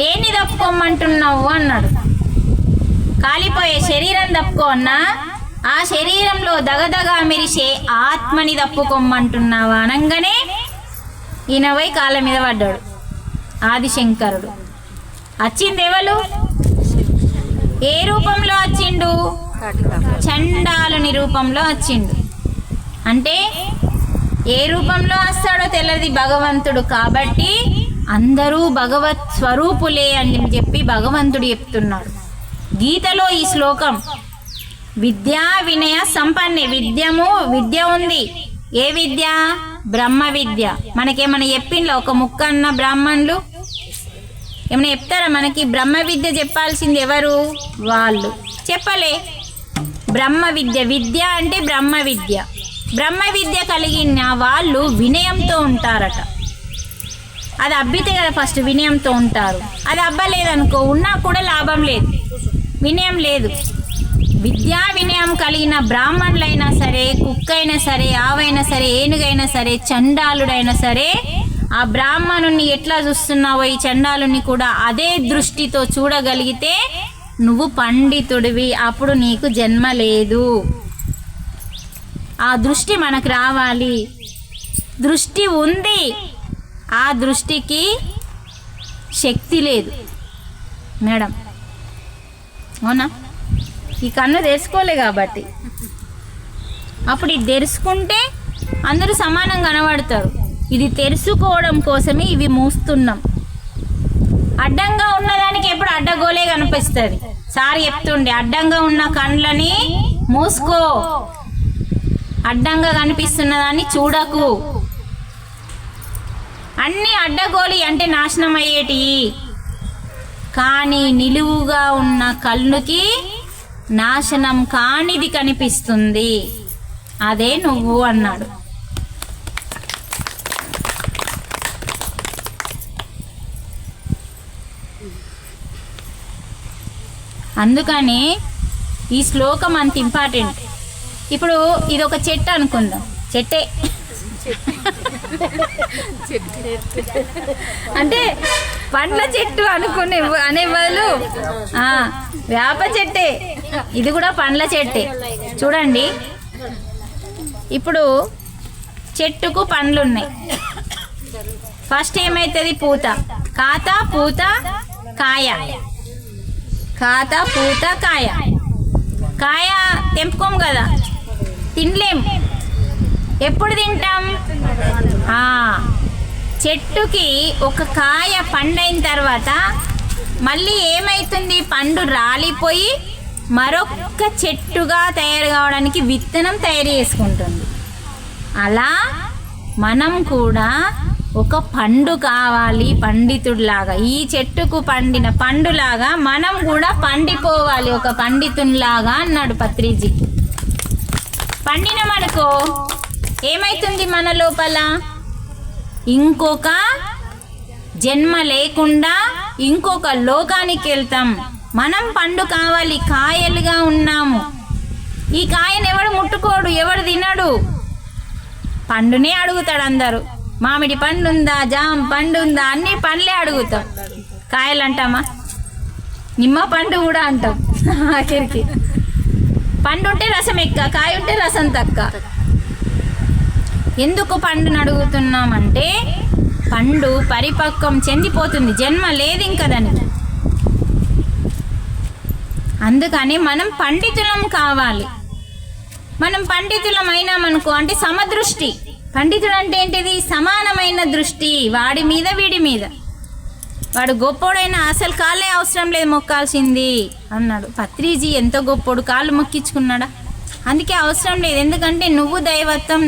దేన్ని తప్పుకోమంటున్నావు అన్నాడు. కాలిపోయే శరీరం తప్పుకో అన్నా, ఆ శరీరంలో దగదగా మెరిసే ఆత్మని తప్పుకోమంటున్నావా అనగానే ఈయన పోయి కాళ్ళ మీద పడ్డాడు ఆదిశంకరుడు. వచ్చింది ఎవరు? ఏ రూపంలో వచ్చిండు? చండాలుని రూపంలో వచ్చిండు. అంటే ఏ రూపంలో వస్తాడో తెలియదు భగవంతుడు. కాబట్టి అందరూ భగవత్ స్వరూపులే అని చెప్పి భగవంతుడు చెప్తున్నాడు గీతలో. ఈ శ్లోకం విద్యా వినయ సంపన్నే. విద్య ఉంది. ఏ విద్య? బ్రహ్మ విద్య. మనకేమైనా చెప్పిండ్లా ఒక ముక్క అన్న బ్రాహ్మణులు? ఏమైనా చెప్తారా మనకి? బ్రహ్మ విద్య చెప్పాల్సింది ఎవరు? వాళ్ళు చెప్పలే. బ్రహ్మ విద్య, విద్య అంటే బ్రహ్మ విద్య. బ్రహ్మ విద్య కలిగిన వాళ్ళు వినయంతో ఉంటారట. అది అబ్బితే కదా ఫస్ట్ వినయంతో ఉంటారు. అది అబ్బలేదనుకో, ఉన్నా కూడా లాభం లేదు, వినయం లేదు. విద్యా వినయం కలిగిన బ్రాహ్మణులైనా సరే, కుక్క అయినా సరే, ఆవైనా సరే, ఏనుగైనా సరే, చండాలుడైనా సరే, ఆ బ్రాహ్మణుని ఎట్లా చూస్తున్నావో ఈ చండాలుని కూడా అదే దృష్టితో చూడగలిగితే నువ్వు పండితుడివి. అప్పుడు నీకు జన్మ లేదు. ఆ దృష్టి మనకు రావాలి. దృష్టి ఉంది, ఆ దృష్టికి శక్తి లేదు మేడం. అవునా? ఈ కన్ను తెరుచుకోలే కాబట్టి. అప్పుడు ఇది తెరుచుకుంటే అందరూ సమానంగా కనబడతారు. ఇది తెరుచుకోవడం కోసమే ఇవి మూస్తున్నాం. అడ్డంగా ఉన్నదానికి ఎప్పుడు అడ్డగోలే కనిపిస్తుంది. సార్ చెప్తుండే, అడ్డంగా ఉన్న కండ్లని మూసుకో, అడ్డంగా కనిపిస్తున్న దాన్ని చూడకు. అన్ని అడ్డగోలి అంటే నాశనం అయ్యేటి, కానీ నిలువుగా ఉన్న కళ్ళుకి నాశనం కానిది కనిపిస్తుంది, అదే నువ్వు అన్నాడు. అందుకని ఈ శ్లోకం అంత ఇంపార్టెంట్. ఇప్పుడు ఇది ఒక చెట్టు అనుకుందాం, చెట్టే అంటే పండ్ల చెట్టు అనే బదులు వేప చెట్టే, ఇది కూడా పండ్ల చెట్టే. చూడండి ఇప్పుడు చెట్టుకు పండ్లు ఉన్నాయి. ఫస్ట్ ఏమవుతుంది? పూత. కాత, పూత, కాయ. కాత, పూత, కాయ. కాయ తెంపుకోం కదా, తినలేం. ఎప్పుడు తింటాం? చెట్టుకి ఒక కాయ పండైన తర్వాత మళ్ళీ ఏమవుతుంది? పండు రాలిపోయి మరొక చెట్టుగా తయారు కావడానికి విత్తనం తయారు చేసుకుంటుంది. అలా మనం కూడా ఒక పండు కావాలి, పండితుడిలాగా. ఈ చెట్టుకు పండిన పండులాగా మనం కూడా పండిపోవాలి, ఒక పండితునిలాగా అన్నాడు పత్రిజీ. పండినమనుకో ఏమైతుంది? మన లోపల ఇంకొక జన్మ లేకుండా ఇంకొక లోకానికి వెళ్తాం. మనం పండు కావాలి, కాయలుగా ఉన్నాము. ఈ కాయను ఎవడు ముట్టుకోడు, ఎవడు తినడు, పండునే అడుగుతాడు అందరూ. మామిడి పండు ఉందా, జామ పండు ఉందా, అన్ని పండ్లే అడుగుతాం. కాయలు అంటామా? నిమ్మ పండు కూడా అంటాం. ఆఖరికి పండు ఉంటే రసం ఎక్కువ, కాయ ఉంటే రసం తక్కువ. ఎందుకు పండును అడుగుతున్నామంటే పండు పరిపక్వం చెందిపోతుంది, జన్మ లేదు ఇంకా దానికి. అందుకని మనం పండితులం కావాలి. మనం పండితులం అయినామనుకో అంటే సమదృష్టి. పండితుడు అంటే ఏంటిది? సమానమైన దృష్టి, వాడి మీద వీడి మీద. వాడు గొప్పోడైనా అసలు కాళ్ళే అవసరం లేదు మొక్కాల్సింది అన్నాడు పత్రిజీ. ఎంతో గొప్పోడు, కాళ్ళు మొక్కించుకున్నాడా? అందుకే అవసరం లేదు. ఎందుకంటే నువ్వు దైవత్వం,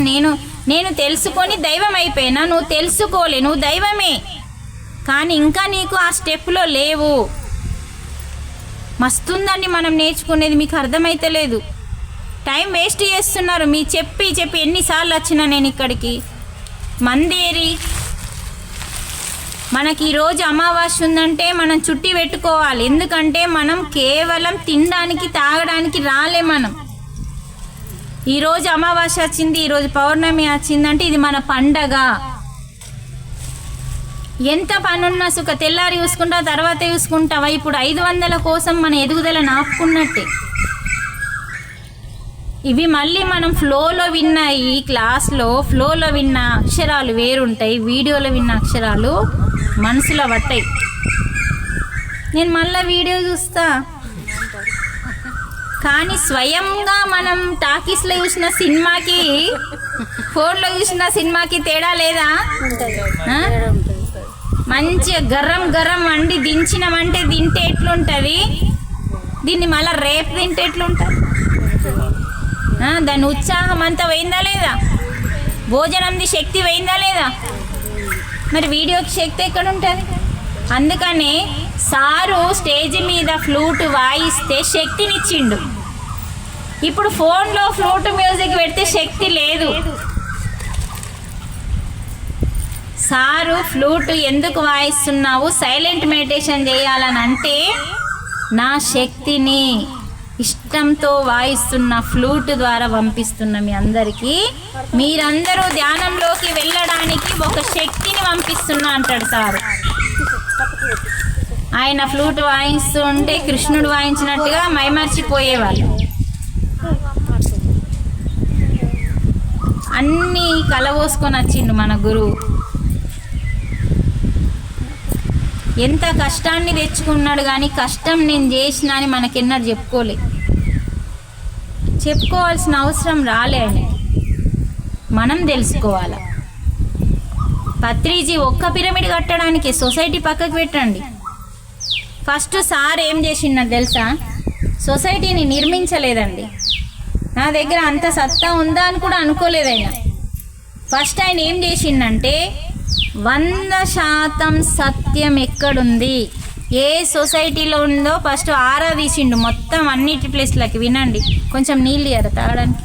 నేను తెలుసుకొని దైవం అయిపోయినా. నువ్వు తెలుసుకోలే, నువ్వు దైవమే, కానీ ఇంకా నీకు ఆ స్టెప్లో లేవు. మస్తుందండి మనం నేర్చుకునేది, మీకు అర్థమైతలేదు. టైం వేస్ట్ చేస్తున్నారు. మీ చెప్పి ఎన్నిసార్లు వచ్చినా నేను ఇక్కడికి. మందేరి మనకి ఈరోజు అమావాస్య ఉందంటే మనం చుట్టి పెట్టుకోవాలి. ఎందుకంటే మనం కేవలం తినడానికి తాగడానికి రాలే. మనం ఈరోజు అమావాస్య వచ్చింది, ఈరోజు పౌర్ణమి వచ్చిందంటే ఇది మన పండగ. ఎంత పనున్నా సుఖ తెల్లారి చూసుకుంటా, తర్వాత చూసుకుంటావా? ఇప్పుడు 500 కోసం మన ఎదుగుదల నాపుకున్నట్టే. ఇవి మళ్ళీ మనం ఫ్లోలో విన్న, ఈ క్లాస్లో ఫ్లోలో విన్న అక్షరాలు వేరుంటాయి, వీడియోలో విన్న అక్షరాలు మనసులో పట్టాయి. నేను మళ్ళీ వీడియో చూస్తా, కానీ స్వయంగా మనం టాకీస్లో చూసిన సినిమాకి, ఫోన్లో చూసిన సినిమాకి తేడా లేదా? మంచిగా గర్రం వండి దించినామంటే తింటే ఎట్లుంటుంది, దీన్ని మళ్ళీ రేపు తింటే ఎట్లుంటుంది? దాని ఉత్సాహం అంతా పోయిందా లేదా? భోజనంది శక్తి పోయిందా లేదా? మరి వీడియోకి శక్తి ఎక్కడ ఉంటుంది? అందుకనే సారు స్టేజ్ మీద ఫ్లూట్ వాయిస్తే శక్తినిచ్చిండు. ఇప్పుడు ఫోన్లో ఫ్లూట్ మ్యూజిక్ పెడితే శక్తి లేదు. సారు ఫ్లూట్ ఎందుకు వాయిస్తున్నావు, సైలెంట్ మెడిటేషన్ చేయాలని అంటే, నా శక్తిని ఇష్టంతో వాయిస్తున్న ఫ్లూట్ ద్వారా పంపిస్తున్న మీ అందరికీ, మీరందరూ ధ్యానంలోకి వెళ్ళడానికి ఒక శక్తిని పంపిస్తున్నా అంటాడు సారు. ఆయన ఫ్లూట్ వాయిస్తూ ఉంటే కృష్ణుడు వాయించినట్టుగా మైమర్చిపోయేవాళ్ళు. అన్నీ కలవోసుకొని వచ్చిండు మన గురువు. ఎంత కష్టాన్ని తెచ్చుకున్నాడు, కానీ కష్టం నేను చేసిన అని మనకెన్నడూ చెప్పుకోవాల్సిన అవసరం రాలే. అని మనం తెలుసుకోవాలి. పత్రిజీ ఒక్క పిరమిడ్ కట్టడానికి సొసైటీ పక్కకు పెట్టండి. ఫస్ట్ సార్ ఏం చేసిండో తెలుసా? సొసైటీని నిర్మించలేదండి. నా దగ్గర అంత సత్తా ఉందా అని కూడా అనుకోలేదు ఆయన. ఫస్ట్ ఆయన ఏం చేసిండంటే 100% సత్యం ఎక్కడుంది, ఏ సొసైటీలో ఉందో ఫస్ట్ ఆరా తీసిండు మొత్తం అన్నిటి ప్లేస్లకి. వినండి, కొంచెం నీళ్ళు ఇయ్యరా తాగడానికి.